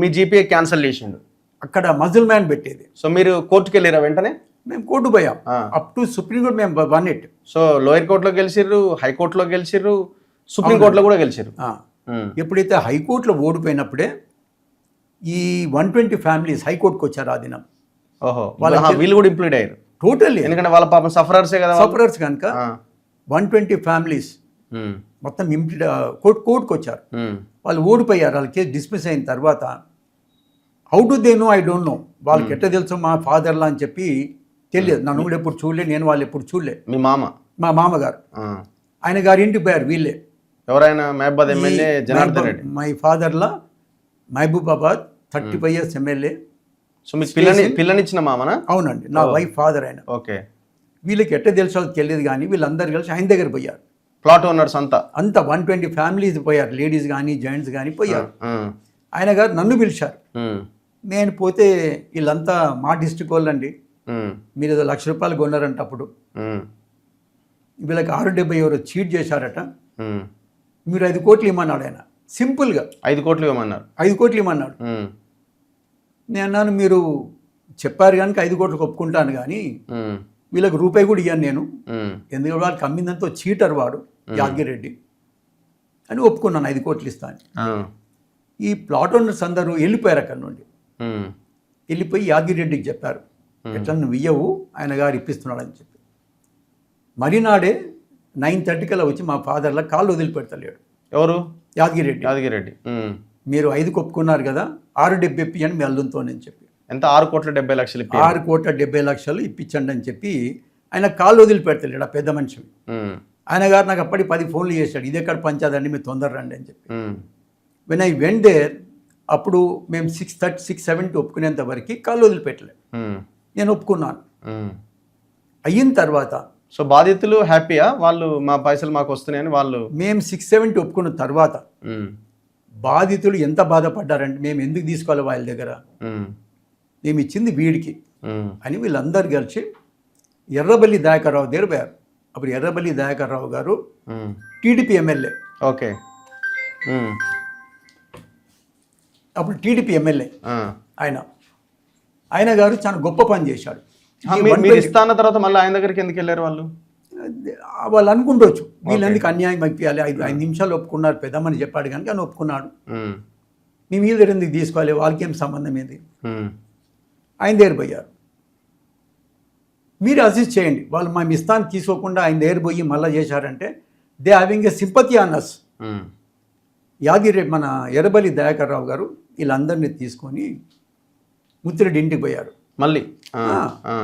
మీ జీపీఏ క్యాన్సిల్ చేసిండు. అక్కడ మజిల్ మ్యాన్ పెట్టేది. సో మీరు కోర్టుకి వెళ్ళారా వెంటనే? మేము కోర్టు పోయాం, అప్ టు సుప్రీం కోర్టు మేము వన్ ఇట్. సో లోయర్ కోర్టులో గెలిచిర్రు, హైకోర్టులో గెలిచిర్రు, సుప్రీం కోర్టులో కూడా గెలిచిర్రు. ఎప్పుడైతే హైకోర్టులో ఓడిపోయినప్పుడే ఈ 120 ఫ్యామిలీస్ హైకోర్టుకు వచ్చారు ఆ దినం. ఓహో, వీళ్ళు కూడా ఇంప్లీడ్ అయ్యారు టోటల్లీ, ఎందుకంటే వాళ్ళ పాపం సఫరర్సే కదా. సఫరర్స్ కనుక 120 ఫ్యామిలీస్ మొత్తం ఇంప్లీడ్ కోర్టుకు వచ్చారు. వాళ్ళు ఓడిపోయారు. వాళ్ళ కేసు డిస్మిస్ అయిన తర్వాత how do they know? I don't know. వాళ్ళకి ఎట్లా తెలుసు మా ఫాదర్లా అని చెప్పి తెలియదు. నన్ను కూడా ఎప్పుడు చూడలే, నేను వాళ్ళు ఎప్పుడు చూడలే. మీ మామ? మా మామగారు, ఆయన గారి ఇంటికి పోయారు వీళ్ళే. ఎవరైనా? మహబాద్ ఎమ్మెల్యే జనార్దన్ రెడ్డి. మై ఫాదర్లా మహబూబాబాద్ 35 years ఎమ్మెల్యే. సో మీకు పిల్లనిచ్చిన మామనా? అవునండి, నా వైఫ్ ఫాదర్ ఆయన. ఓకే. వీళ్ళకి ఎట్లా తెలుసో తెలియదు కానీ వీళ్ళందరూ కలిసి ఆయన దగ్గర పోయారు. ప్లాట్ ఓనర్స్ అంతా 120 ఫ్యామిలీస్ పోయారు, లేడీస్ కానీ జెంట్స్ కానీ పోయారు. ఆయన గారు నన్ను పిలిచారు. నేను పోతే వీళ్ళంతా మా డిస్ట్రిక్ట్ వాళ్ళండి, ఉమ్, మీరు ఏదో ₹1,00,000 కొన్నారంట అప్పుడు, ఉమ్, వీళ్ళకి 670 ఎవరో చీట్ చేశారట, ఉమ్. మీరు 5 కోట్లు ఇమ్మన్నాడు ఆయన. సింపుల్గా 5 కోట్లు ఇవ్వమన్నారు. 5 కోట్లు ఇమ్మన్నాడు. ఉమ్, నేను అన్నాను, మీరు చెప్పారు కనుక 5 కోట్లకు ఒప్పుకుంటాను, కానీ ఉమ్, వీళ్ళకి రూపాయి కూడా ఇవ్వను నేను, ఉమ్, ఎందుకంటే వాళ్ళకి అమ్మిందంతా చీటర్ వాడు యాదగిరెడ్డి అని ఒప్పుకున్నాను, 5 కోట్లు ఇస్తాను. ఆ, ఈ ప్లాట్ ఓనర్స్ అందరూ వెళ్ళిపోయారు అక్కడ నుండి. ఉమ్, వెళ్ళిపోయి యాదగిరెడ్డికి చెప్పారు, ఎట్లా నువ్వు ఇయ్యవు, ఆయన గారు ఇప్పిస్తున్నాడు అని చెప్పి. మరినాడే 9:30 కల్లా వచ్చి మా ఫాదర్లా కాళ్ళు వదిలిపెడతలేడు ఎవరు? యాదగిరెడ్డి. యాదగిరెడ్డి. ఉమ్. మీరు 5 ఒప్పుకున్నారు కదా, 6.70 ఇప్పియండి మీ అల్లుతో అని చెప్పి. ఎంత? 6,70,00,000 ఇప్పి. 6,70,00,000 ఇప్పించండి అని చెప్పి ఆయన కాళ్ళు వదిలిపెడతలేడు ఆ పెద్ద మనిషి. ఉమ్, ఆయన గారు నాకు అప్పటికి 10 ఫోన్లు చేశాడు, ఇది ఎక్కడ పంచాదండి, మీరు తొందర రండి అని చెప్పి. ఉమ్, వెన్ ఐ వెంట్ దేర్, అప్పుడు మేము 6:30, 6:70 ఒప్పుకునేంత వరకు కాళ్ళు వదిలిపెట్టలేదు. ఉమ్, నేను ఒప్పుకున్నాను. ఉమ్. అయిన తర్వాత సో బాధితులు హ్యాపీయా? వాళ్ళు మా పైసలు మాకు వస్తున్నాయని వాళ్ళు? మేము 6:70 ఒప్పుకున్న తర్వాత ఉమ్, బాధితులు ఎంత బాధపడ్డారంటే, మేము ఎందుకు తీసుకోవాలి వాళ్ళ దగ్గర, ఉమ్, మేము ఇచ్చింది వీడికి ఉమ్, అని వీళ్ళందరూ కలిసి ఎర్రబల్లి దయాకర్రావు దగ్గర పోయారు. అప్పుడు ఎర్రబల్లి దయాకర్రావు గారు um. TDP MLA, okay. Um, అప్పుడు టీడీపీ ఎమ్మెల్యే ఆ. ఆయన గారు చాలా గొప్ప పని చేశాడు. మీరు ఇస్తాన్న తర్వాత మళ్ళీ ఆయన దగ్గరికి ఎందుకు వెళ్ళారు వాళ్ళు? వాళ్ళు అనుకుంటవచ్చు వీళ్ళు ఎందుకు అన్యాయం అయిపోయాలి, 5 నిమిషాలు ఒప్పుకున్నారు, పెద్దమ్మని చెప్పాడు కనుక అని ఒప్పుకున్నాడు, ఉమ్, మీ వీళ్ళ దగ్గర ఎందుకు తీసుకోవాలి, వాళ్ళకి ఏం సంబంధం ఏంది, ఉమ్, ఆయన దగ్గర పోయారు. మీరు అసిస్ట్ చేయండి, వాళ్ళు మా ఇస్తాన్ని తీసుకోకుండా ఆయన దగ్గర పోయి మళ్ళీ చేశారంటే they having a sympathy on us. Um, Yadagireddy మన ఎర్రబల్లి దయాకర్రావు గారు వీళ్ళందరినీ తీసుకొని ముత్తిరెడ్డి ఇంటికి పోయారు. మళ్ళీ ఆ, ఆ,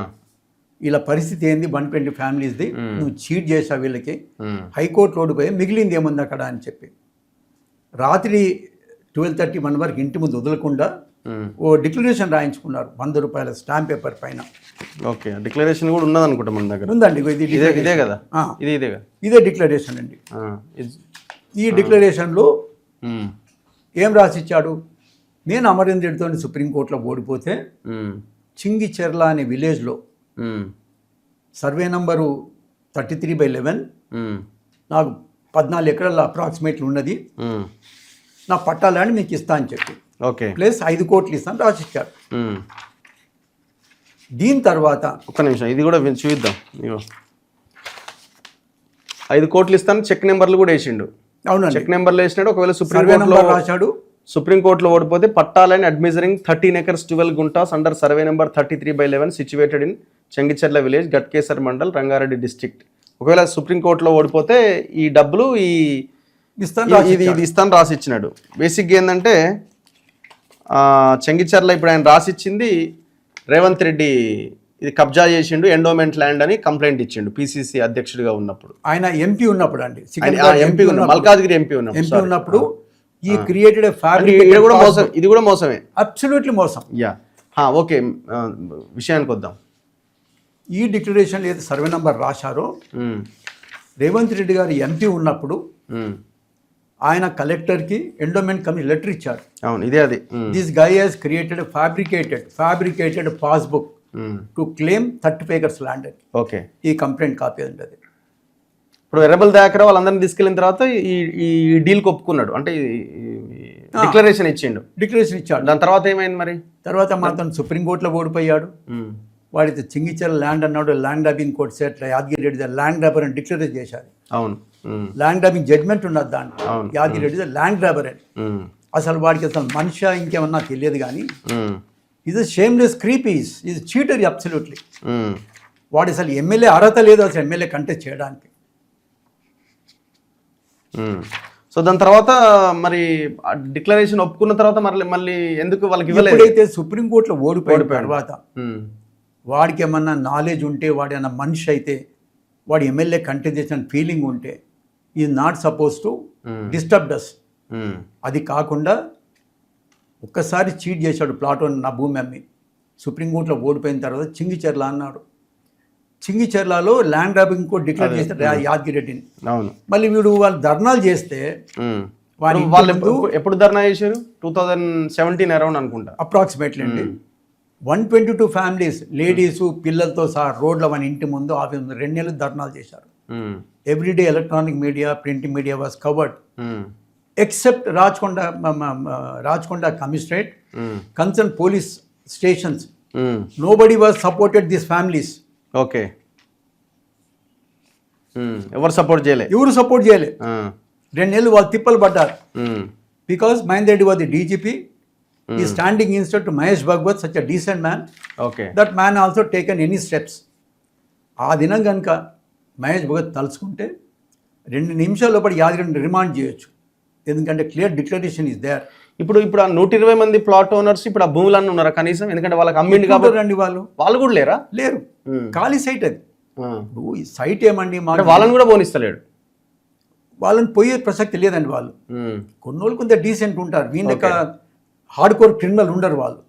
వీళ్ళ పరిస్థితి ఏంది, 120 ఫ్యామిలీస్ది, నువ్వు చీట్ చేసావు వీళ్ళకి, ఉమ్, హైకోర్టు ఓడిపోయి మిగిలింది ఏముంది అక్కడ అని చెప్పి రాత్రి 12:30, 1 వరకు ఇంటి ముందు వదలకుండా ఉమ్. ఓ డిక్లరేషన్ రాయించుకున్నారు ₹100 స్టాంప్ పేపర్ పైన. ఓకే, డిక్లరేషన్ కూడా ఉన్నది అనుకుంటా మన దగ్గర. ఉందండి, ఇది ఇదే కదా? ఇదేగా? ఇదే డిక్లరేషన్ అండి. ఆ, ఇది- ఈ డిక్లరేషన్లో ఉమ్, ఏం రాసిచ్చాడు, నేను అమరేంద్ర రెడ్డితో సుప్రీంకోర్టులో ఓడిపోతే ఉమ్, చింగిచెర్ల అనే విలేజ్లో ఉమ్, సర్వే నంబరు 33/11 ఉమ్, నాకు 14 ఎకరాల అప్రాక్సిమేట్లీ ఉన్నది, ఉమ్. నా పట్టాలని మీకు ఇస్తా అని చెప్పి ఓకే. ప్లస్ 5 కోట్లు ఇస్తాను రాసిచ్చారు. ఉమ్. దీని తర్వాత ఒక్క నిమిషం, ఇది కూడా చూద్దాం. ఇగో 5 కోట్లు ఇస్తాను, చెక్ నెంబర్లు కూడా వేసిండు. అవునండి, చెక్ నెంబర్లు వేసినాడు. ఒకవేళ సర్వే నంబర్ రాశాడు. సుప్రీంకోర్టులో ఓడిపోతే పట్టాలని అడ్మిజరింగ్ 13 acres 12 guntas under survey number 33/11 situated in Chengicherla village, Ghatkesar mandal, Rangareddy district. ఒకవేళ సుప్రీంకోర్టులో ఓడిపోతే ఈ డబ్బులు ఇది ఇస్తాను రాసి ఇచ్చినాడు. బేసిక్గా ఏంటంటే చెంగిచెర్ల ఇప్పుడు ఆయన రాసిచ్చింది రేవంత్ రెడ్డి ఇది కబ్జా చేసిండు, ఎండోమెంట్ ల్యాండ్ అని కంప్లైంట్ ఇచ్చిండు పిసిసి అధ్యక్షుడిగా ఉన్నప్పుడు. ఆయన ఎంపీ ఉన్నప్పుడు అండి, ఎంపీ మల్కాజ్గిరి ఎంపీ ఉన్నప్పుడు ఈ క్రియేటెడ్ ఇది కూడా మోసమే, అబ్సల్యూట్లీ మోసం. యా, ఓకే, విషయానికి వద్దాం. ఈ డిక్లరేషన్ ఏది సర్వే నంబర్ రాశారో, రేవంత్ రెడ్డి గారు ఎంపీ ఉన్నప్పుడు ఆయన కలెక్టర్కి ఎండోమెంట్ కమిటీ లెటర్ ఇచ్చారు. అవును, ఇదే అది. This guy he's created fabricated passbook to claim 35 acres land అని. ఓకే, ఈ కంప్లైంట్ కాపీ అంటే అది. ఇప్పుడు ఎర్రబల్లి దయాకర్ వాళ్ళందరినీ తీసుకెళ్ళిన తర్వాత ఈ డీల్కి ఒప్పుకున్నాడు, అంటే డిక్లరేషన్ ఇచ్చాడు. దాని తర్వాత ఏమైంది మరి? తర్వాత మాత్రం సుప్రీంకోర్టులో ఓడిపోయాడు. వాడితే చింగిచెర్ల ల్యాండ్ అన్నాడు, land grabbing court set Yadagiri Reddy land grabber అని డిక్లేర్ చేశారు. అవును, ల్యాండ్ గ్రాబింగ్ జడ్జ్మెంట్ ఉన్నది దాంట్లో, యాదగిరి రెడ్డి ల్యాండ్ గ్రాబర్ అని. అసలు వాడికి అసలు మనిషి ఇంకేమన్నా తెలియదు కానీ is shameless creepies, is cheater absolutely. వాడు అసలు ఎమ్మెల్యే అర్హత లేదు అసలు ఎమ్మెల్యే కంటెస్ట్ చేయడానికి. సో దాని తర్వాత మరి డిక్లరేషన్ ఒప్పుకున్న తర్వాత మళ్ళీ ఎందుకు వాళ్ళకి ఇవ్వలేదు? ఎప్పుడైతే సుప్రీంకోర్టులో ఓడిపోయిన తర్వాత వాడికి ఏమన్నా నాలెడ్జ్ ఉంటే, వాడు ఏమన్నా మనిషి అయితే, వాడు ఎమ్మెల్యే కంటెస్ట్ చేసిన ఫీలింగ్ ఉంటే, is not suppose to disturb us. అది కాకుండా ఒక్కసారి చీట్ చేశాడు, ప్లాట్ నా భూమి అమ్మి సుప్రీంకోర్టులో ఓడిపోయిన తర్వాత చింగిచెర్ల అన్నాడు. చింగిచెర్లలో ల్యాండ్ గ్రాబింగ్ కూడా డిక్లేర్ చేస్తే యాదగిరి రెడ్డిని. అవును, మళ్ళీ వీడు వాళ్ళు ధర్నాలు చేస్తే వాడి వాళ్ళు ఎప్పుడు ధర్నా చేశారు? 2017 అరౌండ్ అనుకుంటా. అప్రాక్సిమేట్లీ అండి 122 ఫ్యామిలీస్ లేడీస్ పిల్లలతో సహా రోడ్ల వాని ఇంటి ముందు ఆఫీస్ ముందు 2 నెలలు ధర్నాలు చేశారు. Everyday electronic media print media was covered except Rachakonda commissionerate concern police stations. Nobody was supported this families. Okay, ఎవరు సపోర్ట్ చేయలే? 2 నెలలు వాళ్ళు తిప్పలు పడ్డారు. Because Mahender Reddy was the DGP. ఈ standing instead to Mahesh Bhagwat such a decent man. Okay, that man also taken any steps. ఆ దినం కనుక మహేష్ భగవత్ తలుచుకుంటే 2 నిమిషాల లోపల యాదగిరిని రిమాండ్ చేయొచ్చు. ఎందుకంటే క్లియర్ డిక్లరేషన్ ఇస్ దేర్. ఇప్పుడు ఆ 120 మంది ప్లాట్ ఓనర్స్ ఇప్పుడు ఆ భూములన్నీ ఉన్నారా కనీసం? ఎందుకంటే వాళ్ళకి అమ్మిండి కాబట్టి రండి వాళ్ళు కూడా లేరా? లేరు, ఖాళీ సైట్ అది. ఈ సైట్ ఏమండి వాళ్ళని కూడా పోనిస్తలేడు. వాళ్ళని పోయే ప్రసక్తి లేదండి. వాళ్ళు కొన్నోళ్ళు కొంత డీసెంట్ ఉంటారు, వీళ్ళక హార్డ్ కోర్ క్రిమినల్ ఉండరు వాళ్ళు.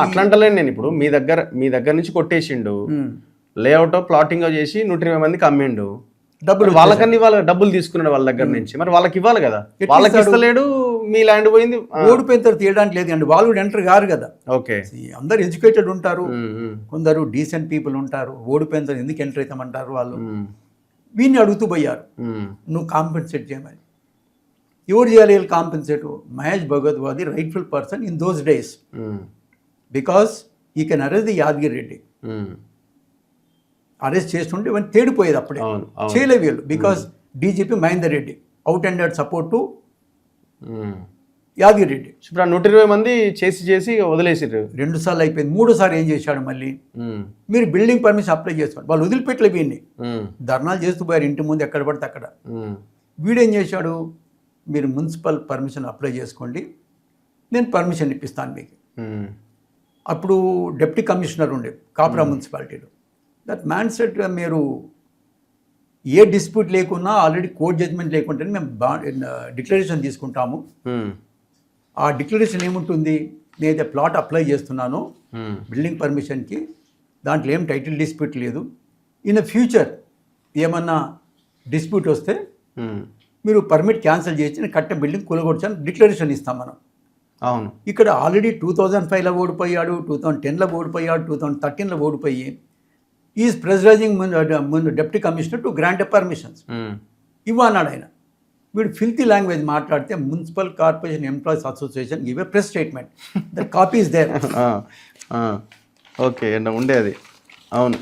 అట్లా అంటలేను నేను. ఇప్పుడు మీ దగ్గర నుంచి కొట్టేసిండు, లేఅవుట్ ప్లాటింగ్ చేసి 120 మందికి అమ్మిండు, డబ్బులు వాళ్ళకన్నీ డబ్బులు తీసుకున్నాడు వాళ్ళ దగ్గర నుంచి. మరి వాళ్ళకి ఇవ్వాలి కదా, వాళ్ళకి ఇస్తలేడు. మీ ల్యాండ్ పోయింది, ఓడిపోయిన తర్వాత తీయడానికి లేదు అండి. వాళ్ళు కూడా ఎంటర్ కారు కదా. ఓకే, అందరు ఎడ్యుకేటెడ్ ఉంటారు, కొందరు డీసెంట్ పీపుల్ ఉంటారు. ఓడిపోయిన తర్వాత ఎందుకు ఎంటర్ అవుతామంటారు వాళ్ళు. వీడిని అడుగుతూ పోయారు, నువ్వు కాంపెన్సేట్ చేయమని. ఎవరు చేయాలి compensate? Mahesh Bhagwat was the rightful person in those days because he can arrest the Yadagiri Reddy. Arrest చేస్తుంటే ఇవన్నీ తేడిపోయేది. అప్పుడే చేయలే వీళ్ళు. Because DGP Mahender Reddy out and out support to Yadagiri Reddy. ఇప్పుడు 120 మంది చేసి వదిలేసారు. 2 సార్లు అయిపోయింది. 3 సార్లు ఏం చేశాడు మళ్ళీ, మీరు బిల్డింగ్ పర్మిషన్ అప్లై చేసుకోండి. వాళ్ళు వదిలిపెట్టలే వీడిని, ధర్నాలు చేస్తూ పోయారు ఇంటి ముందు ఎక్కడ పడితే అక్కడ. వీడేం చేశాడు, మీరు మున్సిపల్ పర్మిషన్ అప్లై చేసుకోండి, నేను పర్మిషన్ ఇప్పిస్తాను మీకు. అప్పుడు డిప్యూటీ కమిషనర్ ఉండే కాపురా మున్సిపాలిటీలో. దట్ మ్యాన్ సెట్, మీరు ఏ డిస్ప్యూట్ లేకున్నా ఆల్రెడీ కోర్ట్ జడ్జ్మెంట్ లేకుంటే మేము డిక్లరేషన్ తీసుకుంటాము. ఆ డిక్లరేషన్ ఏముంటుంది, నేనైతే ప్లాట్ అప్లై చేస్తున్నాను బిల్డింగ్ పర్మిషన్కి, దాంట్లో ఏం టైటిల్ డిస్ప్యూట్ లేదు. ఇన్ ద ఫ్యూచర్ ఏమన్నా డిస్ప్యూట్ వస్తే మీరు పర్మిట్ క్యాన్సిల్ చేసి నేను కట్టిన బిల్డింగ్ కూలగొచ్చాను డిక్లరేషన్ ఇస్తాం మనం. అవును, ఇక్కడ ఆల్రెడీ 2005లో ఓడిపోయాడు, 2010లో ఓడిపోయాడు, 2013లో ఓడిపోయి is pressurising deputy commissioner to grant permissions ఇవ్వన్నాడు ఆయన. వీడు ఫిల్తీ లాంగ్వేజ్ మాట్లాడితే municipal corporation employees association give a press statement, that copy is there. Okay, ఉండేది. అవును,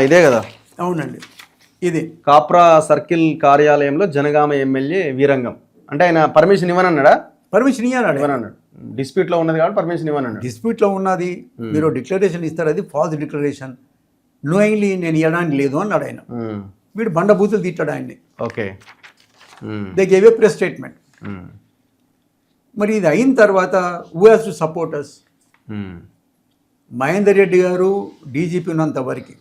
ఇదే కదా. అవునండి, ఇది కాప్రా సర్కిల్ కార్యాలయంలో జనగామ ఎమ్మెల్యే వీరంగం. అంటే ఆయన పర్మిషన్ ఇవ్వనన్నాడా? పర్మిషన్ ఇవ్వనన్నాడు. డిస్ప్యూట్లో ఉన్నది కాబట్టి పర్మిషన్ ఇవ్వనన్నాడు. డిస్ప్యూట్లో ఉన్నది, మీరు డిక్లరేషన్ ఇస్తారు, అది ఫాల్స్ డిక్లరేషన్, నోయింగ్లీ నేను ఇవ్వడానికి లేదు అన్నాడు ఆయన. వీడు బండబూతులు తిట్టాడు ఆయన్ని. Okay, they gave a press statement. మరి ఇది అయిన తర్వాత who has to support us? Mahender Reddy గారు డీజీపీ ఉన్నంత వరకు.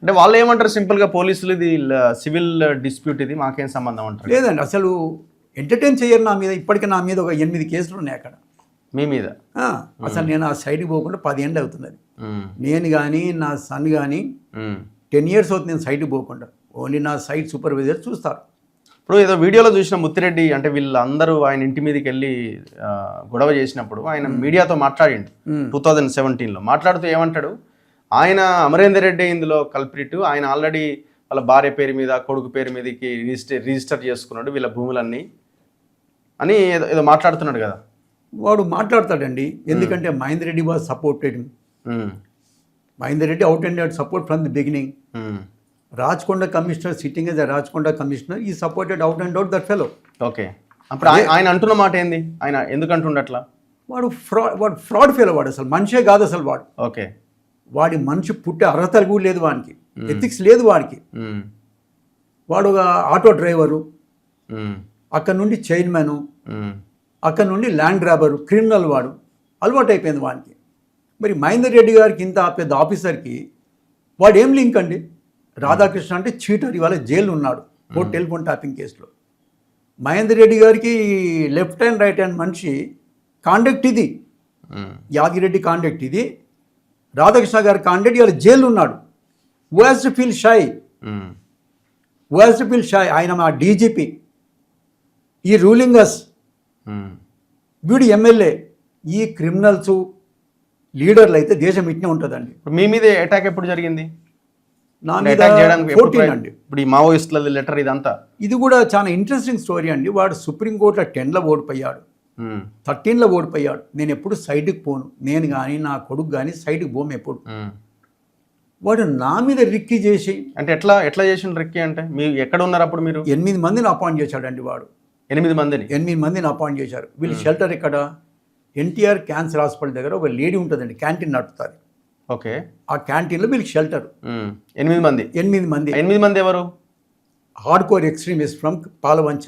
అంటే వాళ్ళు ఏమంటారు సింపుల్గా, పోలీసులు ఇది సివిల్ డిస్ప్యూట్, ఇది మాకేం సంబంధం అంటారు. లేదండి, అసలు ఎంటర్టైన్ చేయరు నా మీద. ఇప్పటికీ నా మీద ఒక 8 కేసులు ఉన్నాయి అక్కడ. మీ మీద? అసలు నేను ఆ సైడ్కి పోకుండా 10 ఏళ్ళు అవుతుంది. నేను కానీ నా సన్ కానీ 10 years అవుతుంది నేను సైడ్కి పోకుండా. ఓన్లీ నా సైట్ సూపర్వైజర్ చూస్తారు. ఇప్పుడు ఏదో వీడియోలో చూసిన ముత్తిరెడ్డి, అంటే వీళ్ళందరూ ఆయన ఇంటి మీదకి వెళ్ళి గొడవ చేసినప్పుడు ఆయన మీడియాతో మాట్లాడిండు 2017లో. మాట్లాడుతూ ఏమంటాడు, ఆయన అమరేందర్ రెడ్డి ఇందులో కల్ప్రిట్, ఆయన ఆల్రెడీ వాళ్ళ భార్య పేరు మీద కొడుకు పేరు మీదకి రిజిస్టర్ చేసుకున్నాడు వీళ్ళ భూములన్నీ అని ఏదో మాట్లాడుతున్నాడు కదా. వాడు మాట్లాడతాడండి, ఎందుకంటే Mahender Reddy was supported. Mahender Reddy out and out support from the beginning. Rachakonda commissioner sitting as the Rachakonda commissioner he supported out and out that fellow. Okay, అప్పుడు ఆయన అంటున్న మాట ఏంది, ఆయన ఎందుకు అంటుండట్లా? వాడు ఫ్రాడ్ ఫెలో, వాడు అసలు మనిషే కాదు అసలు వాడు. ఓకే, వాడి మనిషి పుట్టే అర్హతలు కూడా లేదు వానికి, ఎథిక్స్ లేదు వాడికి. వాడు ఒక ఆటో డ్రైవరు, అక్కడ నుండి చైర్మను, అక్కడ నుండి ల్యాండ్ గ్రాబరు, క్రిమినల్. వాడు అలవాటు అయిపోయింది వానికి. మరి మహేందర్ రెడ్డి గారికి ఇంత పెద్ద ఆఫీసర్కి వాడు ఏం లింక్ అండి? రాధాకృష్ణ అంటే చీటర్, ఇవాళ జైలు ఉన్నాడు టెలిఫోన్ ట్యాపింగ్ కేసులో. మహేందర్ రెడ్డి గారికి లెఫ్ట్ హ్యాండ్ రైట్ హ్యాండ్ మనిషి కాండక్ట్ ఇది, యాదగిరెడ్డి కాండక్ట్ ఇది. రాధాకృష్ణ గారు కాండెడ్ ఇవాళ జైలు ఉన్నాడు. Who has to feel shy, who has to feel shy. ఆయన మా డీజీపీ, ఈ రూలింగ్ అస్, వీడు ఎమ్మెల్యే. ఈ క్రిమినల్స్ లీడర్లు అయితే దేశం ఇట్నే ఉంటుందండి. మీ మీద అటాక్ ఎప్పుడు జరిగింది? నా మీద అటాక్ చేయడానికి 14 అండి. ఇప్పుడు ఈ మావోయిస్టుల లెటర్ ఇదంతా ఇది కూడా చాలా ఇంట్రెస్టింగ్ స్టోరీ అండి. వాడు సుప్రీంకోర్టులో 10లో ఓడిపోయాడు, 13లో ఓడిపోయాడు. నేను ఎప్పుడు సైడ్కి పోను, నేను కానీ నా కొడుకు కానీ సైడ్కి పోము ఎప్పుడు. వాడు నా మీద రిక్కీ చేసి, అంటే ఎట్లా చేసిన రిక్కీ అంటే మీరు ఎక్కడ ఉన్నారు అప్పుడు? మీరు 8 మందిని అపాయింట్ చేశాడండి వాడు. 8 మందిని 8 మందిని అపాయింట్ చేశారు. వీళ్ళు షెల్టర్ ఇక్కడ ఎన్టీఆర్ క్యాన్సర్ హాస్పిటల్ దగ్గర ఒక లేడీ ఉంటుందండి, క్యాంటీన్ నడుపుతుంది. ఓకే. ఆ క్యాంటీన్లో వీళ్ళకి షెల్టర్. 8 మంది. 8 మంది. 8 మంది ఎవరు? Hard core extremist from Palvancha.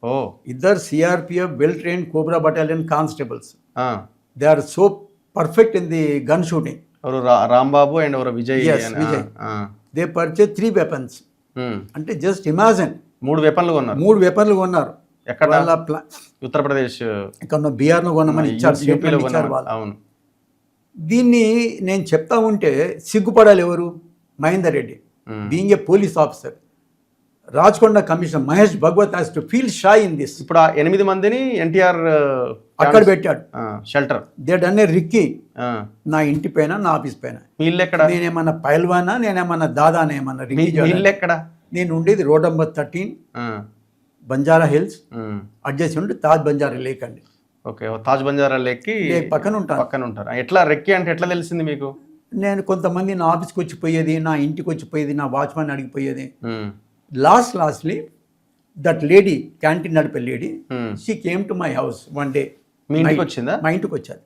Oh. ఇద్దరు CRPF well train COBRA battalion constables. They are so perfect in the gun shooting. ఎవరు? రాంబాబు అండ్ ఎవరు? Vijay. Vijay. They purchase 3 weapons. అంటే జస్ట్ ఇమాజిన్, 3 వెపన్లు కొన్నారు. 3 వెపన్లు కొన్నారు. ఎక్కడ? వాళ్ళ ఉత్తరప్రదేశ్, ఇక్కడ బీహార్లో కొనమని ఇచ్చారు, స్టేట్మెంట్ ఇచ్చారు వాళ్ళు. అవును. దీన్ని నేను చెప్తా ఉంటే సిగ్గుపడాలి ఎవరు? Mahender Reddy, being a police officer. Rachakonda commissioner Mahesh Bhagwat has to feel shy in this. ఇప్పుడు ఆ 8 మందిని ఎన్టీఆర్ అక్కడ పెట్టాడు shelter. They done a recce నా ఇంటి పైన, నా ఆఫీస్ పైన. మీ ఇల్లు ఎక్కడ? నేనేమన్నా పైల్వానా, నేనేమన్నా దాదానా, ఏమన్నా రిక్కీ? మీ ఇల్లు ఎక్కడ? నేను ఉండేది road number 13 Banjara hills, adjust Taj Banjara lake అండి. ఓకే. తాజ్ బంజారా లేక్కి పక్కన ఉంటారు. ఎట్లా రెక్కి అంటే ఎట్లా తెలిసింది మీకు? నేను కొంతమంది నా ఆఫీస్కి వచ్చిపోయేది, నా ఇంటికి వచ్చిపోయేది, నా వాచ్మెన్ అడిగిపోయేది. లాస్ట్లీ దట్ లేడీ, క్యాంటీన్ నడిపే lady, she came to my house one day. మీ ఇంటికి వచ్చిందా? మా ఇంటికి వచ్చారు.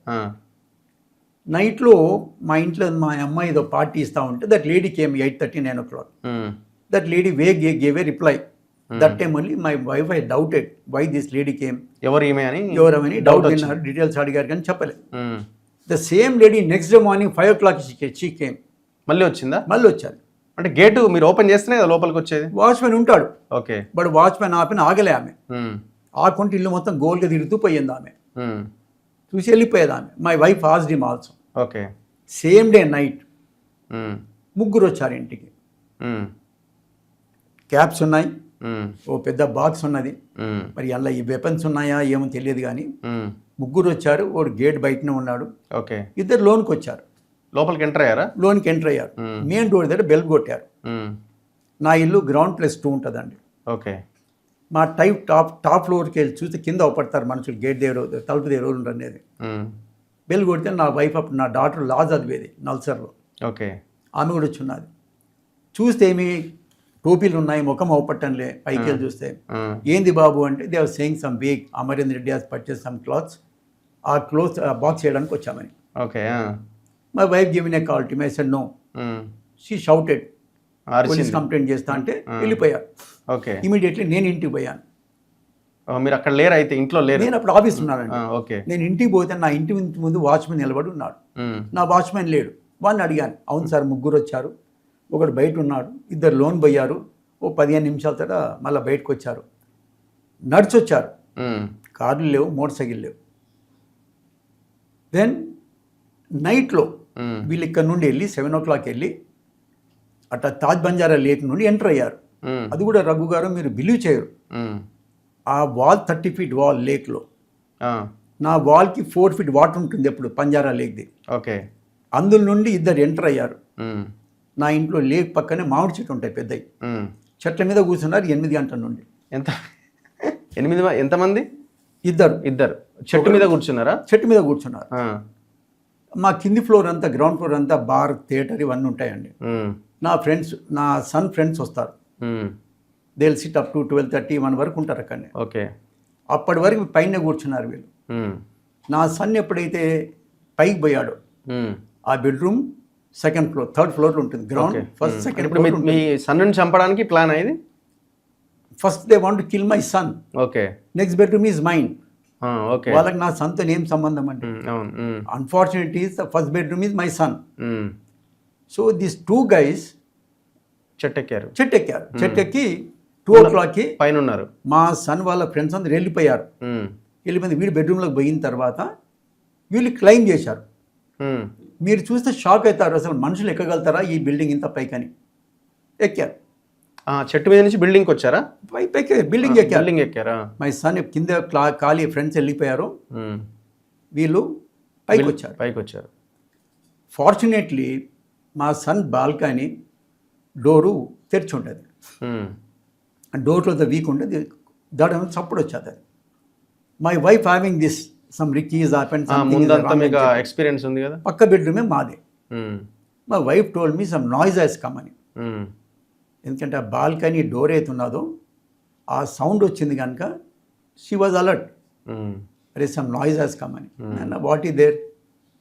నైట్లో మా ఇంట్లో మా అమ్మాయి ఏదో పార్టీ ఇస్తూ ఉంటే that lady came 8:30, 9 o'clock. That lady gave a reply. That time only my wife I doubted why this lady came. ఎవరమని డౌట్ విన్నారు, డీటెయిల్స్ అడిగారు కానీ చెప్పలేదు. The same lady next day morning 5 o'clock she came. మళ్ళీ వచ్చిందా? మళ్ళీ వచ్చారు. అంటే గేటు మీరు ఓపెన్ చేస్తేనే కదా లోపలికి వచ్చేది. వాచ్మెన్ ఉంటాడు. ఓకే. బట్ వాచ్మెన్ ఆగలే ఆమె. ఆకుంటే ఇల్లు మొత్తం గోల్గా తిరుగుతూ పోయింది ఆమె. చూసి వెళ్ళిపోయేది ఆమె. My wife asked him also. Okay. Same day night 3 వచ్చారు ఇంటికి. క్యాప్స్ ఉన్నాయి, ఓ పెద్ద బాక్స్ ఉన్నది. మరి అలా ఈ వెపన్స్ ఉన్నాయా ఏమో తెలియదు కానీ 3 వచ్చారు. వాడు గేట్ బయటనే ఉన్నాడు. ఓకే. 2 లోన్కి వచ్చారు. లోపలికి ఎంటర్ అయ్యారా? లోన్కి ఎంటర్ అయ్యారు. మెయిన్ డోర్ దగ్గర బెల్ కొట్టారు. నా ఇల్లు గ్రౌండ్ +2 ఉంటుందండి. ఓకే. మా టాప్ ఫ్లోర్కి వెళ్ళి చూస్తే కింద అవపడతారు మనుషులు, గేట్ దగ్గర తలుపు దగ్గర ఎవరు అనేది. బెల్ కొడితే నా వైఫ్ అప్పుడు నా డాటర్ లా చదివేది నల్సర్లో. ఓకే. ఆమె కూడా వచ్చి ఉన్నది. చూస్తే ఏమి టోపీలు ఉన్నాయి, ముఖం అవపట్టంలే. పైకి వెళ్ళి చూస్తే ఏంది బాబు అంటే they are saying some week Amarendra Reddy has purchase some clothes. ఆ క్లోత్ బాక్స్ చేయడానికి వచ్చామని. Okay. My wife given a call to me. I said no. She shouted. Police complaint చేస్తా అంటే వెళ్ళిపోయారు. ఓకే. ఇమీడియట్లీ నేను ఇంటికి పోయాను. మీరు అక్కడ లేరు అయితే? ఇంట్లో లేరు? నేను అప్పుడు ఆఫీస్ ఉన్నానండి. ఓకే. నేను ఇంటికి పోతే నా ఇంటి ముందు వాచ్మెన్ నిలబడి ఉన్నాడు. నా వాచ్మెన్ లేడు. వాడిని అడిగాను, అవును సార్ 3 వచ్చారు, ఒకడు బయట ఉన్నాడు, 2 లోన్ పోయారు, ఓ 15 నిమిషాల తర్వాత మళ్ళీ బయటకు వచ్చారు. నడిచి వచ్చారు, కార్లు లేవు, మోటార్ సైకిల్ లేవు. దెన్ నైట్లో వీళ్ళు ఇక్కడ నుండి వెళ్ళి 7 o'clock వెళ్ళి అట్లా తాజ్ బంజారా లేక్ నుండి ఎంటర్ అయ్యారు. అది కూడా రఘు గారు మీరు బిలీవ్ చేయరు, ఆ వాల్ 30 feet వాల్ లేక్లో, నా వాల్కి 4 feet వాటర్ ఉంటుంది ఎప్పుడు బంజారా లేక్ది. ఓకే. అందులో నుండి 2 ఎంటర్ అయ్యారు. నా ఇంట్లో లేక్ పక్కనే మామిడి చెట్టు ఉంటాయి పెద్దవి, చెట్ల మీద కూర్చున్నారు 8 గంటల నుండి. ఎంతమంది? 2 చెట్టు మీద కూర్చున్నారా? చెట్టు మీద కూర్చున్నారు. మా కింది ఫ్లోర్ అంతా, గ్రౌండ్ ఫ్లోర్ అంతా బార్, థియేటర్ ఇవన్నీ ఉంటాయండి. నా ఫ్రెండ్స్, నా సన్ ఫ్రెండ్స్ వస్తారు. They will SIT up to 12:30, 1 వరకు ఉంటారు అక్కడనే. ఓకే. అప్పటి వరకు పైన కూర్చున్నారు వీళ్ళు. నా సన్ ఎప్పుడైతే పైకి పోయాడో ఆ bedroom 2nd floor, 3rd floor ఉంటుంది. Ground first, second. ఇప్పుడు మీ సన్నుని చంపడానికి ప్లాన్ అయ్యింది. First they want to kill my son. Okay. Next bedroom is mine. Okay. వాళ్ళకి నా సన్తో ఏం సంబంధం అంటే, unfortunately the first bedroom is my son. So these 2 guys చెట్టెక్కారు. చెట్టెక్కి 2 o'clockకి పైన ఉన్నారు. మా సన్ వాళ్ళ ఫ్రెండ్స్ అందరు వెళ్ళిపోయారు. వెళ్ళిపోయింది. వీడు బెడ్రూమ్లోకి పోయిన తర్వాత వీళ్ళు క్లైమ్ చేశారు. మీరు చూస్తే షాక్ అవుతారు, అసలు మనుషులు ఎక్కగలుగుతారా ఈ బిల్డింగ్ ఇంత పైకని. ఎక్కారు, చెట్టు మీద నుంచి బిల్డింగ్కి వచ్చారా? పైకి బిల్డింగ్ ఎక్కారు. బిల్డింగ్ ఎక్కారా? మై సన్ కింద ఖాళీ ఫ్రెండ్స్ వెళ్ళిపోయారు, వీళ్ళు పైకి వచ్చారు. ఫార్చునేట్లీ మా సన్ బాల్కనీ డోరు తెరిచి ఉంటుంది, డోర్లో వీక్ ఉంటుంది, దాని చప్పుడు వచ్చేది. My wife having this some recces happened, ముందంతా మీకు ఎక్స్పీరియన్స్ ఉంది కదా. పక్క బెడ్రూమే మాదే. My wife told me some noise has come అని. ఎందుకంటే ఆ బాల్కనీ డోర్ అయితే ఉన్నదో ఆ సౌండ్ వచ్చింది కనుక షీ వాజ్ అలర్ట్, అరే సమ్ నాయిస్ హ్యాస్ కమ్ అని. వాట్ ఈ దేర్,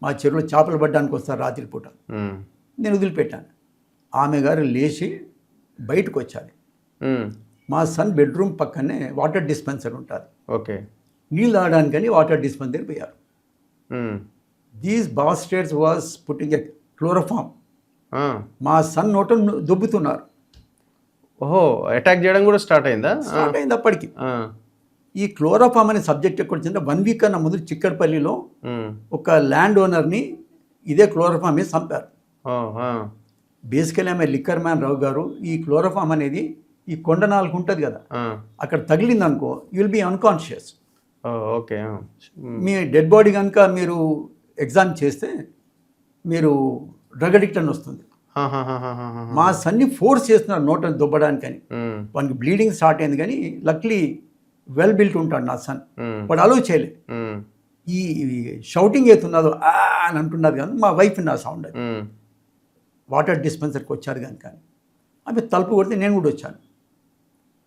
మా చెరువులో చేపలు పడ్డానికి వస్తారు రాత్రిపూట. నేను వదిలిపెట్టాను. ఆమె గారు లేచి బయటకు వచ్చారు. మా సన్ బెడ్రూమ్ పక్కనే వాటర్ డిస్పెన్సర్ ఉంటుంది, ఓకే, నీళ్ళు తాగడానికని వాటర్ డిస్పెన్సర్ పోయారు. These bastards was putting a chloroform. మా సన్ నోట దొబ్బుతున్నారు. ఓహో, అటాక్ చేయడం కూడా స్టార్ట్ అయిందా? స్టార్ట్ అయింది అప్పటికి. ఈ క్లోరోఫామ్ అనే సబ్జెక్ట్ ఎక్కడ వచ్చిందంటే 1 వీక్ అన్న ముందు చిక్కడపల్లిలో ఒక ల్యాండ్ ఓనర్ని ఇదే క్లోరోఫామ్ మీద చంపారు. బేసికలీ ఆమె లిక్కర్ మ్యాన్ రావు గారు. ఈ క్లోరోఫామ్ అనేది ఈ కొండ నాలుగు ఉంటుంది కదా, అక్కడ తగిలింది అనుకో, you will be unconscious. Okay, me dead body కనుక మీరు ఎగ్జామ్ చేస్తే మీరు డ్రగ్ అడిక్ట్ అని వస్తుంది. మా సన్ని ఫోర్స్ చేస్తున్నారు నోటని దుబ్బడానికని. వానికి బ్లీడింగ్ స్టార్ట్ అయింది, కానీ లక్లీ వెల్ బిల్ట్ ఉంటాడు నా సన్, వాడు అలో చేయలే. ఈ షౌటింగ్ అవుతున్నదో అని అంటున్నది కానీ మా వైఫ్ నా సౌండ్ అది. వాటర్ డిస్పెన్సర్కి వచ్చారు కనుక ఆమె తలుపు కొడితే నేను కూడా వచ్చాను.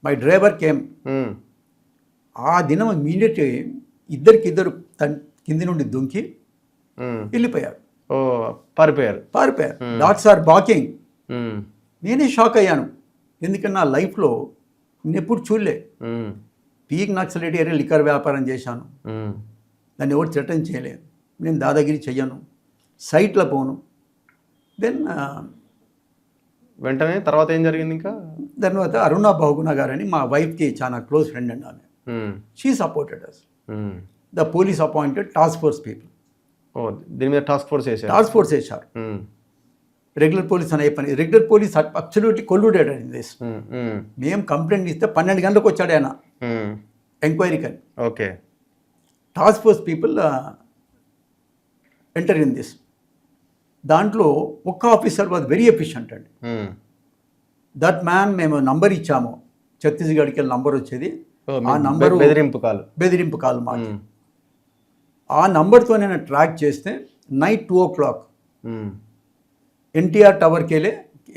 My driver came. ఆ దినం ఇమీడియట్ ఇద్దరు కింది నుండి దుంకి వెళ్ళిపోయారు, పారిపోయారు. Dogs are barking. నేనే షాక్ అయ్యాను, ఎందుకంటే నా లైఫ్లో నేను ఎప్పుడు చూడలే. పీక్ నక్సలైట్ ఏరియా లిక్కర్ వ్యాపారం చేశాను, దాన్ని ఎవరు థ్రెటన్ చేయలేదు. నేను దాదాగిరి చెయ్యను, సైట్లో పోను. దెన్ వెంటనే తర్వాత ఏం జరిగింది? ఇంకా తర్వాత అరుణ బహుగుణ గారని మా వైఫ్కి చాలా క్లోజ్ ఫ్రెండ్ అండి ఆమె. She supported us. The police appointed task force people. దీని మీద టాస్క్ ఫోర్స్ వేశారు. రెగ్యులర్ పోలీస్ అనే పని, regular police absolutely colluded in this. మేము కంప్లైంట్ ఇస్తే 12 గంటలకు వచ్చాడు ఆయన ఎంక్వైరీకి అని. Okay, task force people enter in this. దాంట్లో ఒక్క ఆఫీసర్ వాజ్ వెరీ ఎఫిషియంట్ అండి. దట్ మ్యాన్ మేము నంబర్ ఇచ్చాము, ఛత్తీస్గఢ్కి వెళ్ళి నంబర్ వచ్చేది. ఆ నంబరు బెదిరింపు కాల్ మాట. ఆ నంబర్తో నేను ట్రాక్ చేస్తే నైట్ 2 o'clock ఎన్టీఆర్ టవర్కి వెళ్ళి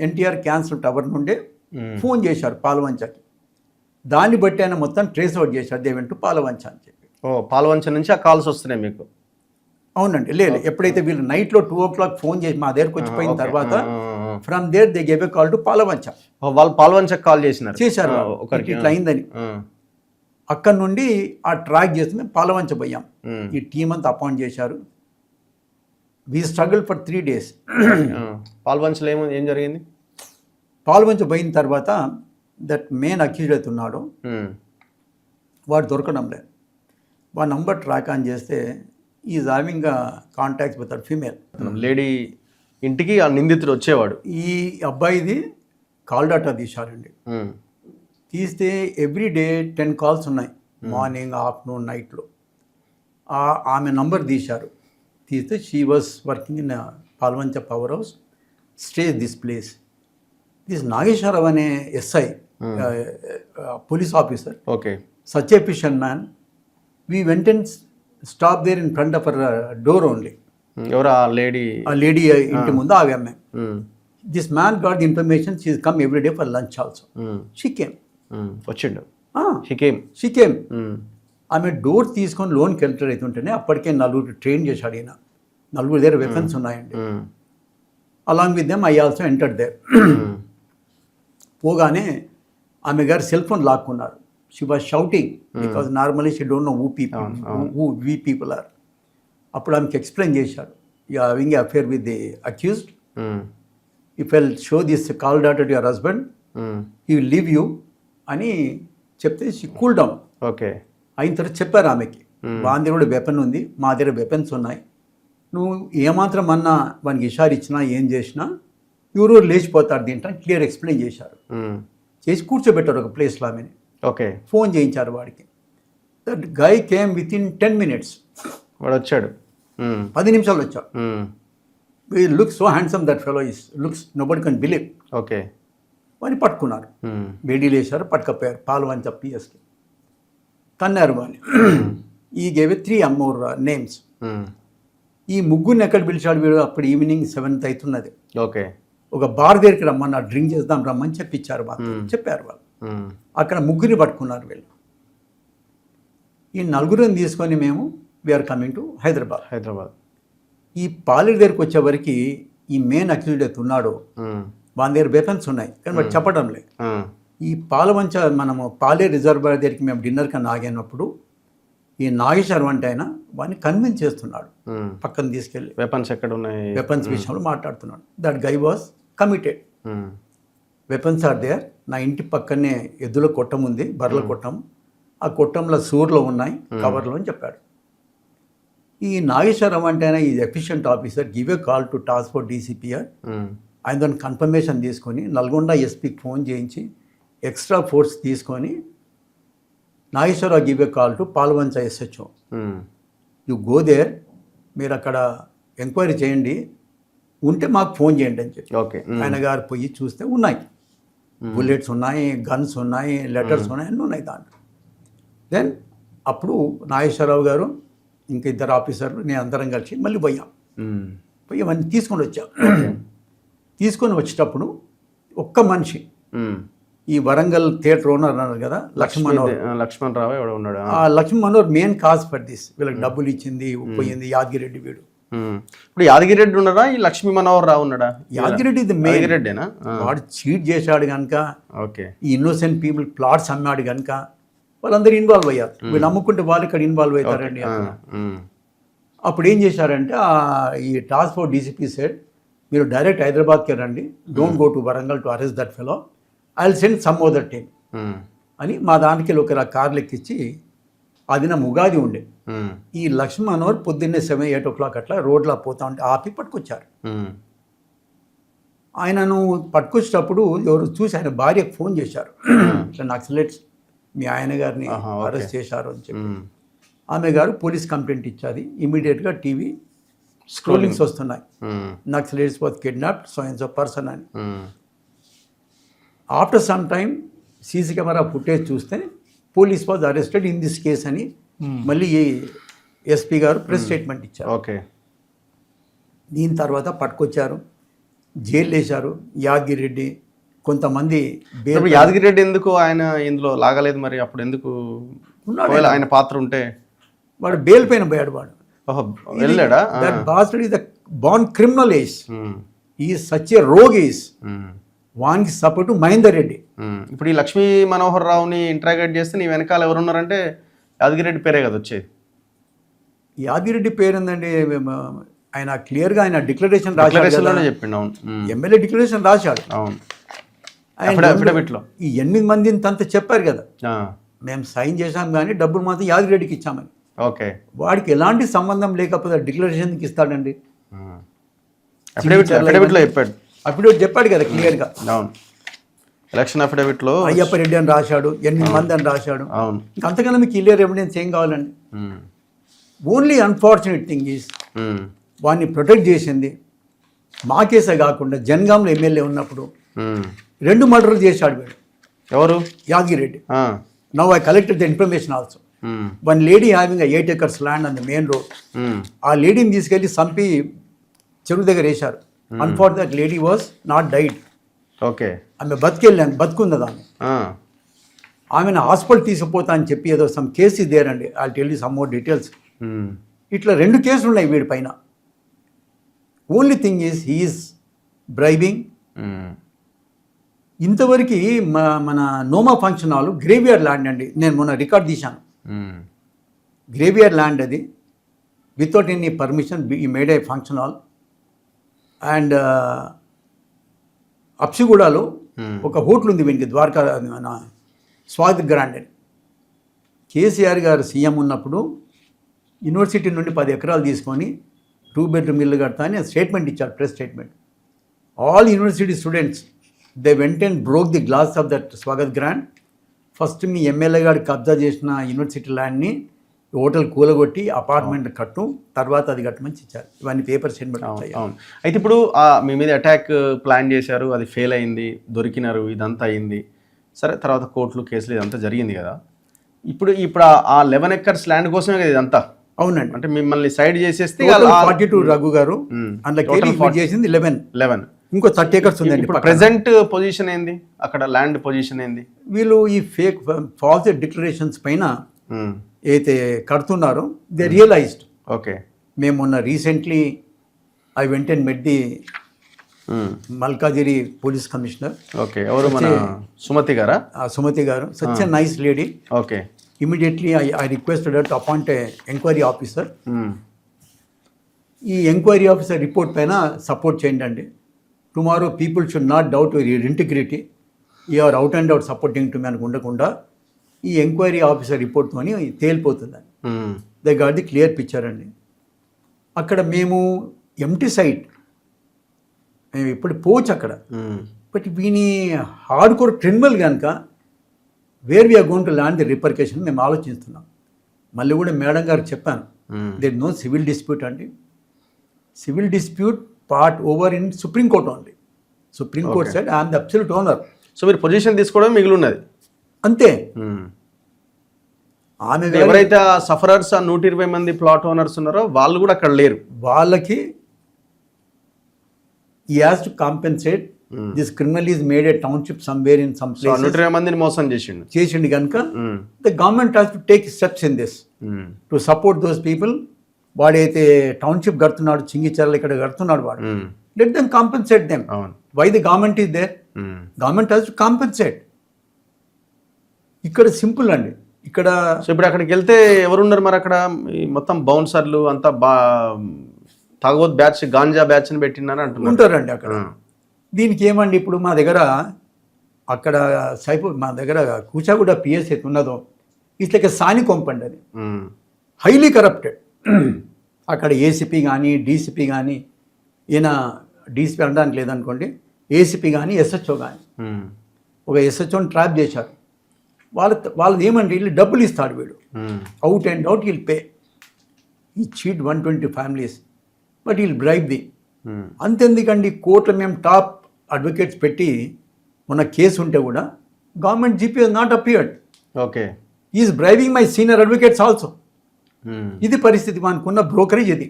ఎన్టీఆర్ క్యాన్సర్ టవర్ నుండే ఫోన్ చేశారు పాలవంచకి. దాన్ని బట్టి ఆయన మొత్తం ట్రేస్ అవుట్ చేశారు, దేవెంటూ పాలవంచ అని చెప్పి. పాలవంచ నుంచి ఆ కాల్స్ వస్తున్నాయి మీకు? అవునండి. లేదు, ఎప్పుడైతే వీళ్ళు నైట్లో 2 o'clock ఫోన్ చేసి మా దగ్గరకు వచ్చిపోయిన తర్వాత from there they gave a call to Palvancha. వాళ్ళు పాలవంచకి కాల్ చేశారు ఇట్లా అయిందని. అక్కడి నుండి ఆ ట్రాక్ చేసి మేము పాలవంచ పోయాం. ఈ టీం అంతా అపాయింట్ చేశారు. We struggle for 3 days. పాలవంచలో ఏం జరిగింది? పాలవంచ పోయిన తర్వాత దట్ మెయిన్ అక్యూజ్డ్ అవుతున్నాడు, వాడు దొరకడం లేదు. వాడి నంబర్ ట్రాక్ ఆన్ చేస్తే is having contacts with female lady. ఇంటికి ఆ నిందితుడు వచ్చేవాడు. ఈ అబ్బాయిది కాల్ డాటా తీశారండి. తీస్తే ఎవ్రీడే 10 calls ఉన్నాయి, మార్నింగ్, ఆఫ్టర్నూన్, నైట్లో. ఆమె నంబర్ తీశారు. తీస్తే she was working in Palvancha power house, stage this place. This Nageswara Rao అనే SI police officer, okay, such efficient man. We went and stop there in front of our door only. ఎవరు ఆ lady? ఆ lady ఇంటి ముందు ఆగామే. This man got the information, she come every day for lunch also. She came. వచ్చిండు. She came. ఆమె door తీసుకొని లోన్కి ఎంటర్ అవుతుంటేనే అప్పటికే 4 ట్రైన్ చేశాడు ఈయన. 4 దగ్గర వెపన్స్ ఉన్నాయండి. Along with them I also entered there. పోగానే ఆమె గారు సెల్ ఫోన్ లాక్కున్నారు. She was shouting because normally she don't know who we people are. అప్పుడు ఆమెకి ఎక్స్ప్లెయిన్ చేశారు, you are having a affair with the accused. If I'll show this call data to your husband he will leave you అని చెప్తే she cool down. Okay, అయిన తర్వాత చెప్పారు ఆమెకి, వాంది కూడా వెపన్ ఉంది, మా దగ్గర వెపన్స్ ఉన్నాయి, నువ్వు ఏమాత్రం అన్నా వానికి ఇషారు ఇచ్చినా ఏం చేసినా ఎవరో లేచిపోతారు దీంట్లో క్లియర్ ఎక్స్ప్లెయిన్ చేశారు. చేసి కూర్చోబెట్టారు ఒక ప్లేస్లో ఆమెని. ఓకే. ఫోన్ చేయించారు వాడికి. That guy came with in 10 minutes. వాడు వచ్చాడు. 10 నిమిషాలు వచ్చాడు. Looks so handsome that fellow is looks nobody can believe. Okay. వాడిని పట్టుకున్నారు, వేడీలు వేశారు, పట్టుకపోయారు పాల్వంచ పిఎస్కి. తన్నారు వాడిని. ఈ గేవ్ 3 more names. ఈ ముగ్గురిని ఎక్కడ పిలిచాడు వీడు? అప్పుడు ఈవినింగ్ 7th అవుతున్నది. ఓకే. ఒక బార్ దగ్గరికి రమ్మన్నారు, డ్రింక్ చేద్దాం రమ్మని చెప్పించారు వాళ్ళు. చెప్పారు వాళ్ళు. అక్కడ ముగ్గురిని పట్టుకున్నారు వీళ్ళు. ఈ నలుగురిని తీసుకొని మేము వీఆర్ కమింగ్ టు హైదరాబాద్. ఈ పాలేరు దగ్గరికి వచ్చేవరకు ఈ మెయిన్ అక్యూజ్డ్ ఉన్నాడు, వాళ్ళ దగ్గర వెపన్స్ ఉన్నాయి కానీ వాడు చెప్పడం లేదు. ఈ పాలవంచ మనము పాలేరు రిజర్వాయర్ దగ్గరికి మేము డిన్నర్ కన్నా ఆగినప్పుడు ఈ నాగేశ్వరం అంటే ఆయన వాడిని కన్విన్స్ చేస్తున్నాడు పక్కన తీసుకెళ్ళి. వెపన్స్ ఎక్కడ ఉన్నాయి, వెపన్స్ విషయంలో మాట్లాడుతున్నాడు. That guy was committed. Weapons are there. నా ఇంటి పక్కనే ఎద్దుల కొట్టం ఉంది, బర్రెల కొట్టం. ఆ కొట్టంలో సూర్లో ఉన్నాయి కవర్లో అని చెప్పాడు. ఈ నాగేశ్వరం అంటే ఆయన is efficient officer, give a call to task force DCPR. ఆయన దాన్ని కన్ఫర్మేషన్ తీసుకొని నల్గొండ ఎస్పీకి ఫోన్ చేయించి ఎక్స్ట్రా ఫోర్స్ తీసుకొని Nageswara Rao give a call to Palvancha SHO. You go there, మీరు అక్కడ ఎంక్వైరీ చేయండి, ఉంటే మాకు ఫోన్ చేయండి అని చెప్పి. ఓకే. ఆయన గారు పోయి చూస్తే ఉన్నాయి, బుల్లెట్స్ ఉన్నాయి, గన్స్ ఉన్నాయి, లెటర్స్ ఉన్నాయి, అన్నీ ఉన్నాయి దాంట్లో. దెన్ అప్పుడు నాగేశ్వరరావు గారు ఇంకా 2 ఆఫీసర్లు నేను అందరం కలిసి మళ్ళీ పోయి అవన్నీ తీసుకొని వచ్చాం. తీసుకొని వచ్చేటప్పుడు ఒక్క మనిషి, ఈ వరంగల్ థియేటర్ ఓనర్ అన్నారు కదా లక్ష్మణ్ రావు ఎవడో ఉన్నాడు. ఆ Laxman Manohar main cause for this. వీళ్ళకి డబ్బులు ఇచ్చింది పోయింది యాదగిరెడ్డి వీడు. ఇప్పుడు యాదగిరెడ్డి ఉన్నాడా, ఈ లక్ష్మీ మనోహర్ రావు ఉన్నాడా? యాదగిరెడ్డి ఇది మెయిన్. వాడు చీట్ చేశాడు కనుక, ఈ ఇన్నోసెంట్ పీపుల్ ప్లాట్స్ అమ్మాడు కనుక వాళ్ళందరూ ఇన్వాల్వ్ అయ్యారు. వీళ్ళు నమ్ముకుంటే వాళ్ళు ఇక్కడ ఇన్వాల్వ్ అవుతారండి. అప్పుడు ఏం చేశారంటే ఈ టాస్క్ ఫోర్స్ డీసీపీ సెడ్, మీరు డైరెక్ట్ హైదరాబాద్కి రండి, don't go to Warangal to arrest that fellow, I will send some other team అని మా దానికి ఒక కార్లు ఎక్కించి. అది నా ఉగాది ఉండే. ఈ లక్ష్మణ్ మనోహర్ పొద్దున్నే 7-8 o'clock అట్లా రోడ్లో పోతా ఉంటే ఆపి పట్టుకొచ్చారు. ఆయనను పట్టుకొచ్చేటప్పుడు ఎవరు చూసి ఆయన భార్యకు ఫోన్ చేశారు, ఇట్లా నక్సలైట్స్ మీ ఆయన గారిని అరెస్ట్ చేశారు అని చెప్పి. ఆమె గారు పోలీస్ కంప్లైంట్ ఇచ్చాది. ఇమీడియట్గా టీవీ స్క్రోలింగ్స్ వస్తున్నాయి, Naxalites was kidnapped so and so person అని. After some time CC camera footage చూస్తే police was arrested in this case అని మళ్ళీ ఎస్పీ గారు ప్రెస్ స్టేట్మెంట్ ఇచ్చారు. ఓకే. దీని తర్వాత పట్టుకొచ్చారు, జైలు వేశారు యాదగిరెడ్డి. కొంతమంది యాదగిరెడ్డి ఎందుకు ఆయన ఇందులో లాగలేదు మరి? అప్పుడు ఎందుకు ఉన్నాడు? ఆయన పాత్ర ఉంటే వాడు బెయిల్ పైన పోయాడు. వాడు వెళ్ళాడా? That bastard is the born criminal is, he such a rogue is. వానికి సపోర్టు మహేందర్ రెడ్డి. ఇప్పుడు ఈ లక్ష్మీ మనోహర్ రావుని ఇంట్రాగేట్ చేస్తే నీ వెనకాల ఎవరున్నారంటే యాదగిరెడ్డి పేరే కదా వచ్చేది. యాదగిరెడ్డి పేరు ఉందండి. ఆయన క్లియర్గా ఆయన డిక్లరేషన్ రాశాడు, చెప్పిండు. అవును, ఎమ్మెల్యే డిక్లరేషన్ రాశాడు. అవును. ఈ 8 మందిని అంత చెప్పారు కదా, మేము సైన్ చేశాం కానీ డబ్బులు మాత్రం యాదగిరెడ్డికి ఇచ్చామని. ఓకే. వాడికి ఎలాంటి సంబంధం లేకపోతే డిక్లరేషన్కి ఇస్తాడండి. అఫిడవిట్ చెప్పాడు కదా క్లియర్గా. అవును, ఎలక్షన్ అఫిడవిట్లో అయ్యప్ప రెడ్డి అని రాశాడు, 8 మంది అని రాశాడు. అవును. అంతకన్నా మీకు క్లియర్ ఎవిడెన్స్ ఏం కావాలండి? ఓన్లీ అన్ఫార్చునేట్ థింగ్ ఈజ్ వాడిని ప్రొటెక్ట్ చేసింది మా కేసే కాకుండా జనగాంలో ఎమ్మెల్యే ఉన్నప్పుడు 2 మర్డర్లు చేశాడు వీడు. ఎవరు? Yadagiri Reddy. Now I collected the information also. One lady having 8 acres land on the main road. ఆ లేడీని తీసుకెళ్ళి చంపి చెరువు దగ్గర వేశారు. Unfortunate lady was not died. Okay. ఆమె బతుకుంది ఆమె. ఆమెను హాస్పిటల్ తీసుకుపోతా అని చెప్పి ఏదో సమ్ కేసు ఇదేరండి. I tell you some more details. ఇట్లా 2 కేసులు ఉన్నాయి వీడి పైన. Only thing is he is bribing. ఇంతవరకు మన నోమా ఫంక్షన్ హాల్ గ్రేవియార్డ్ ల్యాండ్ అండి. నేను మొన్న రికార్డ్ తీశాను. గ్రేవియార్డ్ ల్యాండ్ అది. వితౌట్ ఎనీ పర్మిషన్ ఈ made a function hall. And అప్సిగూడలో ఒక హోటల్ ఉంది వీనికి, ద్వారకా మన స్వాగత్ గ్రాండ్ అని. కేసీఆర్ గారు సీఎం ఉన్నప్పుడు యూనివర్సిటీ నుండి 10 ఎకరాలు తీసుకొని 2 bedroom ఇల్లు కడతా అని స్టేట్మెంట్ ఇచ్చారు, press statement. All university students they went and broke the glass of that Swagat grand. First me MLA గారు కబ్జా చేసిన యూనివర్సిటీ ల్యాండ్ని హోటల్ కూలగొట్టి అపార్ట్మెంట్ కట్టు, తర్వాత అది కట్టమని ఇచ్చారు. ఇవన్నీ పేపర్ స్టేట్మెంట్ ఉంటాయి. అవును. అయితే ఇప్పుడు మీ మీద అటాక్ ప్లాన్ చేశారు, అది ఫెయిల్ అయింది, దొరికినారు, ఇదంతా అయింది. సరే, తర్వాత కోర్టులు కేసులు ఇదంతా జరిగింది కదా. ఇప్పుడు ఆ 11 acres ల్యాండ్ కోసమే కదా ఇదంతా. అవునండి. అంటే మిమ్మల్ని సైడ్ చేసేస్తే 42 రఘు గారు అందులో చేసింది 11. ఇంకో 30 acres ఉందండి. ఇప్పుడు ప్రెసెంట్ పొజిషన్ ఏంది, అక్కడ ల్యాండ్ పొజిషన్ ఏంది? వీళ్ళు ఈ ఫేక్ ఫాల్స్ డిక్లరేషన్స్ పైన అయితే కడుతున్నారో దే రియలైజ్డ్. ఓకే. మేము మొన్న recently I went and met the Malkajgiri police commissioner. Okay. ఎవరు? మన సుమతి గారా? Sumathi garu. Such a nice lady. Okay. Immediately I requested to appoint a enquiry officer. ఈ ఎంక్వైరీ ఆఫీసర్ రిపోర్ట్ పైన support చేయండి అండి. Tomorrow people should not doubt your integrity, you're out and out supporting to me అని ఉండకుండా ఈ enquiry officer రిపోర్ట్తో తేలిపోతుందండి. They got the clear picture అండి. అక్కడ మేము ఎంటీ సైట్, మేము ఇప్పుడు పోవచ్చు అక్కడ. బట్ వీని హార్డ్ కోర్ క్రిమినల్ కనుక where we're going to land the repercussion మేము ఆలోచిస్తున్నాం. మళ్ళీ కూడా మేడం గారికి చెప్పాను, దేర్ నో సివిల్ డిస్ప్యూట్ అండి. Civil dispute part over in supreme court only. Supreme court side I'm the absolute owner. So మీరు position తీసుకోవడం మిగిలి ఉన్నది అంతే. ఆమె ఎవరైతే సఫరర్స్ 120 మంది ప్లాట్ ఓనర్స్ ఉన్నారో వాళ్ళు కూడా అక్కడ లేరు. వాళ్ళకి he has to compensate. This criminal is made a township somewhere in some place. 120 మందిని మోసం చేసిండు కనుక the government has to take steps in this to support those people. వాడైతే టౌన్షిప్ కడుతున్నాడు, చింగిచర్ల ఇక్కడ కడుతున్నాడు, వాడు let them compensate them. Why the government is there? Government has to compensate. ఇక్కడ సింపుల్ అండి. ఇక్కడ సో ఇప్పుడు అక్కడికి వెళ్తే ఎవరున్నారు మరి అక్కడ? మొత్తం బౌన్సర్లు అంతా తాగోత్ బ్యాచ్, గాంజా బ్యాచ్ అని పెట్టినారు అంటున్నారు. ఉంటారండి అక్కడ. దీనికి ఏమండి, ఇప్పుడు మా దగ్గర అక్కడ మా దగ్గర కూచాగూడ పిఎస్ అయితే ఉన్నదో ఇట్లా సాని కొంపండి, అది హైలీ కరప్టెడ్. అక్కడ ఏసీపీ కానీ డీసీపీ కానీ, ఈయన డీసీపీ అనడానికి లేదనుకోండి, ఏసీపీ కానీ ఎస్హెచ్ఓ కానీ, ఒక ఎస్హెచ్ఓని ట్రాప్ చేశారు. వాళ్ళది ఏమంటే వీళ్ళు డబ్బులు ఇస్తాడు వీడు, అవుట్ అండ్ అవుట్ వీళ్ళు పే. ఈ చీట్ 120 ఫ్యామిలీస్, బట్ వీళ్ళు బ్రైబ్ ది. అంతెందుకండి, కోర్టులో మేము టాప్ అడ్వకేట్స్ పెట్టి మొన్న కేసు ఉంటే కూడా government GP he's not appeared. Okay. Is bribing my senior advocates also. ఇది పరిస్థితి, మనకున్న బ్రోకరేజ్ ఇది.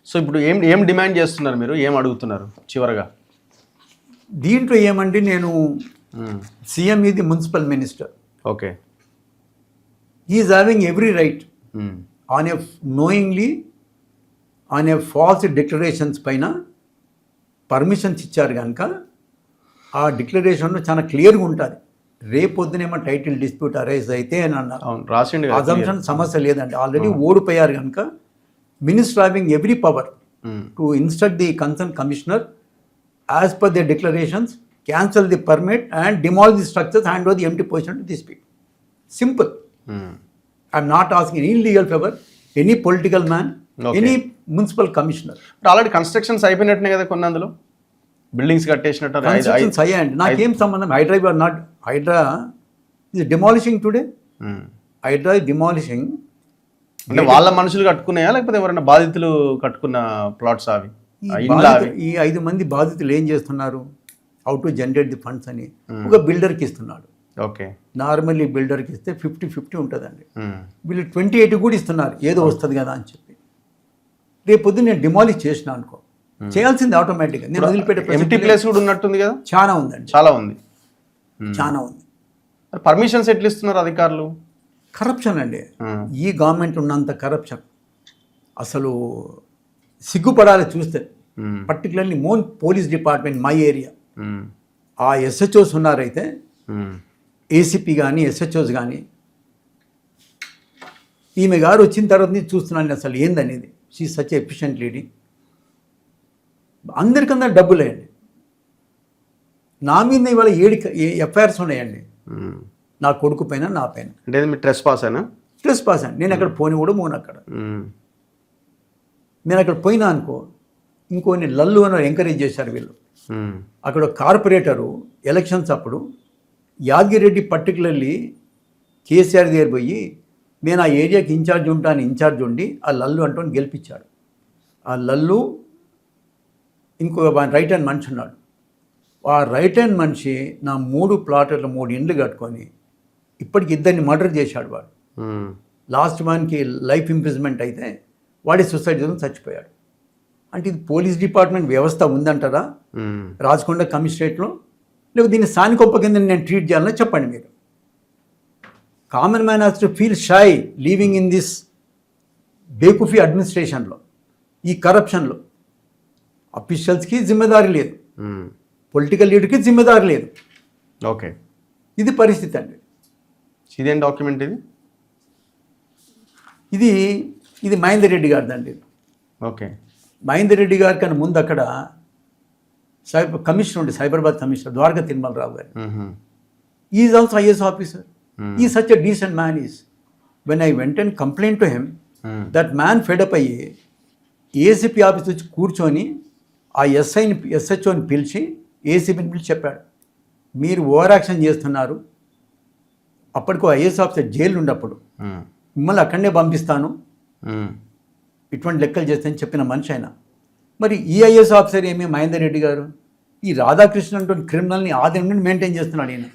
సో ఇప్పుడు ఏం డిమాండ్ చేస్తున్నారు మీరు, ఏం అడుగుతున్నారు చివరగా? దీంట్లో ఏమండి, నేను సీఎం ఇది municipal minister. Okay. Is having every right on a knowingly on a falls declarations పైన పర్మిషన్స్ ఇచ్చారు కనుక ఆ డిక్లరేషన్లో చాలా క్లియర్గా ఉంటుంది. రేపొద్దునేమో టైటిల్ డిస్ప్యూట్ అరైజ్ అయితే అని అన్నారు. అజంప్షన్ సమస్య లేదండి, ఆల్రెడీ ఓడిపోయారు కనుక minister having every power to instruct the concern commissioner as per the declarations, cancel the permit and demolish the structures, hand over the empty position to these people. Simple. I'm not asking any legal favor, any political man, any municipal commissioner. Already constructions అయిపోయినట్టునే కదా కొన్ని, అందులో buildings కట్టేసినట్టు. Constructions అయ్యాయండి, నాకేం సంబంధం? Hydraa is demolishing today. Hydraa is demolishing. అంటే వాళ్ళ మనుషులు కట్టుకున్నాయా లేకపోతే ఎవరైనా బాధితులు కట్టుకున్న ప్లాట్స్ అవి? ఈ 5 మంది బాధితులు ఏం చేస్తున్నారు? How to generate the funds అని ఒక బిల్డర్కి ఇస్తున్నాడు. ఓకే. నార్మల్లీ బిల్డర్కి ఇస్తే 50-50 ఉంటుందండి. వీళ్ళు 28 కూడా ఇస్తున్నారు, ఏదో వస్తుంది కదా అని చెప్పి. రేపు పొద్దున్న నేను డిమాలిష్ చేసిన అనుకో, చేయాల్సింది ఆటోమేటిక్గా. నేను వదిలిపెట్టే ఎంటీ ప్లేస్ కూడా ఉన్నట్టుంది కదా? చాలా ఉందండి, చాలా ఉంది. పర్మిషన్స్ ఎట్లా ఇస్తున్నారు అధికారులు? కరప్షన్ అండి. ఈ గవర్నమెంట్ ఉన్నంత కరప్షన్ అసలు సిగ్గుపడాలి చూస్తే. పర్టికులర్లీ మోన్ పోలీస్ డిపార్ట్మెంట్, మై ఏరియా, ఆ ఎస్హెచ్ఓస్ ఉన్నారైతే, ఏసీపీ కానీ ఎస్హెచ్ఓస్ కానీ, ఈమె గారు వచ్చిన తర్వాత నేను చూస్తున్నాను అసలు ఏందనేది. She such efficient lady. అందరికన్నా డబ్బులేయండి. నా మీద ఇవాళ 7 ఎఫ్ఐఆర్స్ ఉన్నాయండి, నా కొడుకు పైన, నా పైన. అంటే మీరు ట్రెస్ పాస్ అండి. నేను అక్కడ పోని కూడా మోను. అక్కడ నేను అక్కడ పోయినా అనుకో, ఇంకొన్ని లల్లు అని ఎంకరేజ్ చేశారు వీళ్ళు. అక్కడ కార్పొరేటరు ఎలక్షన్స్ అప్పుడు యాదగిరెడ్డి పర్టికులర్లీ కేసీఆర్ దగ్గర పోయి నేను ఆ ఏరియాకి ఇన్ఛార్జ్ ఉండి ఆ లల్లు అంటూ గెలిపించాడు. ఆ లల్లు ఇంకో రైట్ హ్యాండ్ మనిషి ఉన్నాడు. ఆ రైట్ హ్యాండ్ మనిషి నా 3 ప్లాట్ల 3 ఇండ్లు కట్టుకొని ఇప్పటికి 2 మర్డర్ చేశాడు వాడు. లాస్ట్ వానికి లైఫ్ ఇంప్రిజ్మెంట్ అయితే వాడి సూసైడ్ చేసుకుని చచ్చిపోయాడు. అంటే ఇది పోలీస్ డిపార్ట్మెంట్ వ్యవస్థ ఉందంటారా రాజకొండ కమిషనరేట్లో? లేకపోతే దీన్ని సానికొప్ప కింద నేను ట్రీట్ చేయాలని చెప్పండి మీరు. Common man has to feel shy living in this బేకుఫీ అడ్మినిస్ట్రేషన్లో, ఈ కరప్షన్లో. అఫీషియల్స్కి జిమ్మేదారి లేదు, పొలిటికల్ లీడర్కి జిమ్మేదారి లేదు. ఓకే, ఇది పరిస్థితి అండి. ఇదేం డాక్యుమెంట్ ఇది మహేందర్ రెడ్డి గారిదండి. ఓకే, మహేందర్ రెడ్డి గారి కన్నా ముందు అక్కడ కమిషనర్ ఉండే, Cyberabad commissioner Dwaraka Tirumala Rao garu. Is also IAS officer. ఈ such a decent man is. When I went and complaint to him, that man fed up అయ్యి ఏసీపీ ఆఫీస్ వచ్చి కూర్చొని ఆ ఎస్హెచ్ఓని పిలిచి ఏసీపీని పిలిచి చెప్పాడు, మీరు ఓవర్ యాక్షన్ చేస్తున్నారు, అప్పటికో ఐఏఎస్ ఆఫీసర్ జైలు ఉన్నప్పుడు మిమ్మల్ని అక్కడనే పంపిస్తాను, ఇటువంటి లెక్కలు చేస్తానని చెప్పిన మనిషి ఆయన. మరి ఈ ఐఏఎస్ ఆఫీసర్ ఏమి మహేందర్ రెడ్డి గారు ఈ రాధాకృష్ణ అంటున్న క్రిమినల్ని ఆది నుండి మెయింటైన్ చేస్తున్నాడు ఈయన.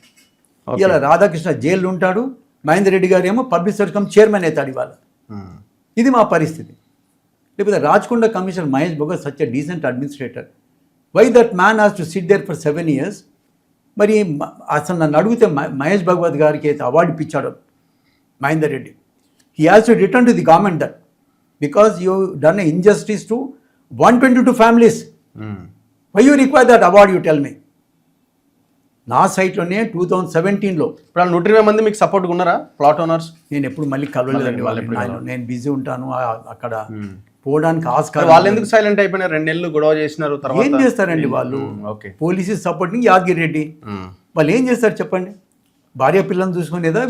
ఇలా రాధాకృష్ణ జైలు ఉంటాడు, మహేందర్ రెడ్డి గారు ఏమో పబ్లిక్ సర్వీస్ కమిషన్ చైర్మన్ అవుతాడు ఇవాళ. ఇది మా పరిస్థితి. లేకపోతే Rachakonda commissioner Mahesh Bhagwat such a decent administrator. Why that man has to sit there for 7 years? మరి అసలు నన్ను అడిగితే మహేష్ భగవత్ గారికి అయితే అవార్డు ఇప్పించాడు Mahender Reddy. He has to return to the government that because you done a injustice to 122 families. Why you require that award, you tell me. నా సైట్లోనే 2017లో ఇప్పుడు 120 మంది మీకు సపోర్ట్గా ఉన్నారా ప్లాట్ ఓనర్స్? నేను ఎప్పుడు మళ్ళీ కలవలేదండి వాళ్ళు. నేను బిజీ ఉంటాను అక్కడ, పోవడానికి ఆస్కారం. వాళ్ళు ఎందుకు సైలెంట్ అయిపోయినారు? 2 నెలలు గొడవ చేసినారు, తర్వాత ఏం చేస్తారండి వాళ్ళు? పోలీసు సపోర్టింగ్ యాదగిరి రెడ్డి వాళ్ళు ఏం చేస్తారు చెప్పండి? భార్య పిల్లల్ని చూసుకునేదా?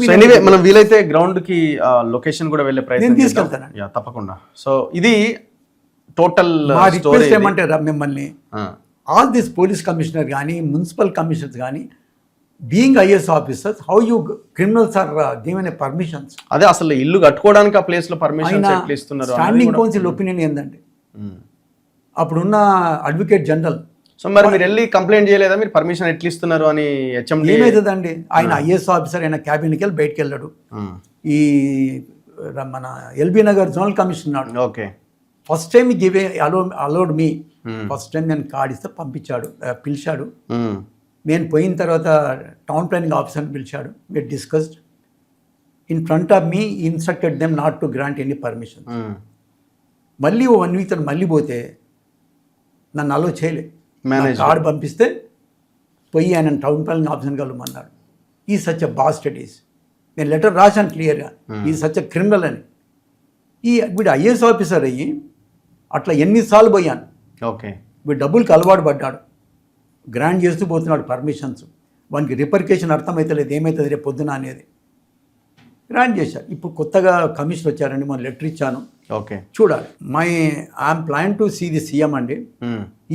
మనం వీలైతే గ్రౌండ్ కి లొకేషన్ కూడా వెళ్ళే ప్రయత్నం తీసుకెళ్తాను తప్పకుండా. సో ఇది టోటల్ రిక్వెస్ట్ ఏమంటారా మిమ్మల్ని, ఆల్ దిస్ పోలీస్ కమిషనర్ కానీ మున్సిపల్ కమిషనర్స్ కానీ being IAS officers, how you criminals are given a permissions? అదే అసలు ఇల్లు కట్టుకోవడానికి ఆ ప్లేస్ లో పర్మిషన్ ఇస్తున్నారు. స్టాండింగ్ కౌన్సిల్ ఒపీనియన్ ఏందండి? అప్పుడున్న అడ్వకేట్ జనరల్. సో మరి మీరు వెళ్ళి కంప్లైంట్ చేయలేదా? మీరు పర్మిషన్ ఎట్లా ఇస్తున్నారు అని? ఏమవుతుందండి, ఆయన ఐఏఎస్ ఆఫీసర్, ఆయన క్యాబిన్కి వెళ్ళి బయటకు వెళ్ళాడు. ఈ మన LB Nagar zonal commissioner okay first time give allowed me, first time నేను కార్డు ఇస్తే పంపించాడు, పిలిచాడు. నేను పోయిన తర్వాత టౌన్ ప్లానింగ్ ఆఫీసర్ని పిలిచాడు. మీరు discussed in front of me, instructed them not to grant any permission. మళ్ళీ 1 week తర్వాత మళ్ళీ పోతే నన్ను అలో చేయలే. కార్డు పంపిస్తే పోయి ఆయన టౌన్ ప్లానింగ్ ఆఫీసర్ని కలవమన్నాడు. ఈ సచ్ ఎ బాస్టర్డ్. నేను లెటర్ రాశాను క్లియర్గా, ఈ సచ్ ఎ క్రిమినల్ అని. వీడు ఐఏఎస్ ఆఫీసర్ అయ్యి అట్లా ఎన్నిసార్లు పోయాను. ఓకే, వీడు డబ్బులకి అలవాటు పడ్డాడు, గ్రాంట్ చేస్తూ పోతున్నాడు పర్మిషన్స్. వానికి రిపర్కేషన్ అర్థమవుతలేదు, ఏమవుతుంది రేపు పొద్దున అనేది. గ్రాంట్ చేశారు. ఇప్పుడు కొత్తగా కమిషన్ వచ్చారండి, మనం లెటర్ ఇచ్చాను. ఓకే, చూడాలి. I'm plan to see the CM అండి.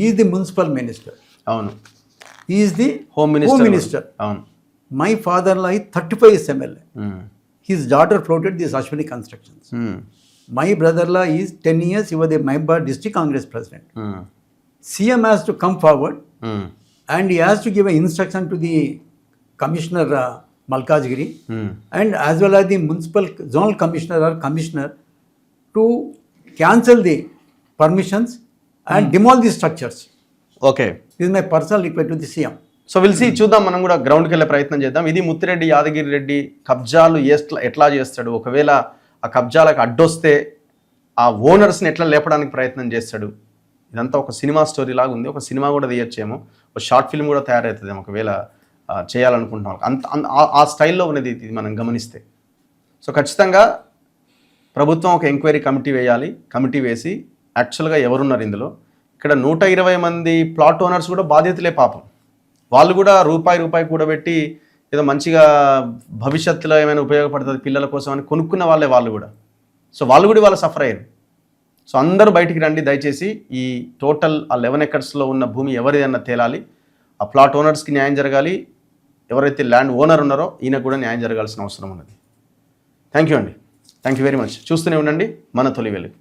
Is the municipal minister. అవును, ఈజ్ ది హోమ్ మినిస్టర్. అవును. My father law 35 years MLA. His daughter floated this Ashwini Constructions. My brother-in-law is 10 years. He was the Maybar District Congress President. CM has to come forward and he has to give an instruction to the Commissioner Malkajgiri and as well as the Municipal Zonal Commissioner or Commissioner to cancel the permissions and demolish the structures. Okay. This is my personal request to the CM. So will see, చూద్దాం. మనం కూడా గ్రౌండ్కి వెళ్ళే ప్రయత్నం చేద్దాం. ఇది ముత్తిరెడ్డి యాదగిరి రెడ్డి కబ్జాలు ఎట్లా చేస్తాడు, ఒకవేళ ఆ కబ్జాలకు అడ్డొస్తే ఆ ఓనర్స్ని ఎట్లా లేపడానికి ప్రయత్నం చేస్తాడు. ఇదంతా ఒక సినిమా స్టోరీ లాగా ఉంది. ఒక సినిమా కూడా తీయచ్చేమో, ఒక షార్ట్ ఫిల్మ్ కూడా తయారవుతుందేమో ఒకవేళ చేయాలనుకుంటున్నాం. ఆ స్టైల్లో ఉన్నది ఇది మనం గమనిస్తే. సో ఖచ్చితంగా ప్రభుత్వం ఒక ఎంక్వైరీ కమిటీ వేయాలి. కమిటీ వేసి యాక్చువల్గా ఎవరున్నారు ఇందులో. ఇక్కడ 120 మంది ప్లాట్ ఓనర్స్ కూడా బాధ్యతలే పాపం. వాళ్ళు కూడా రూపాయి కూడబెట్టి ఏదో మంచిగా భవిష్యత్తులో ఏమైనా ఉపయోగపడుతుంది పిల్లల కోసం అని కొనుక్కున్న వాళ్ళే వాళ్ళు కూడా. సో వాళ్ళు కూడా వాళ్ళు సఫర్ అయ్యారు. సో అందరూ బయటికి రండి దయచేసి. ఈ టోటల్ ఆ 11 ఎకర్స్లో ఉన్న భూమి ఎవరిది అన్న తేలాలి. ఆ ప్లాట్ ఓనర్స్కి న్యాయం జరగాలి. ఎవరైతే ల్యాండ్ ఓనర్ ఉన్నారో ఈయనకు కూడా న్యాయం జరగాల్సిన అవసరం ఉన్నది. థ్యాంక్ యూ అండి. Thank you very much. చూస్తూనే ఉండండి మన తొలి వెలుగు.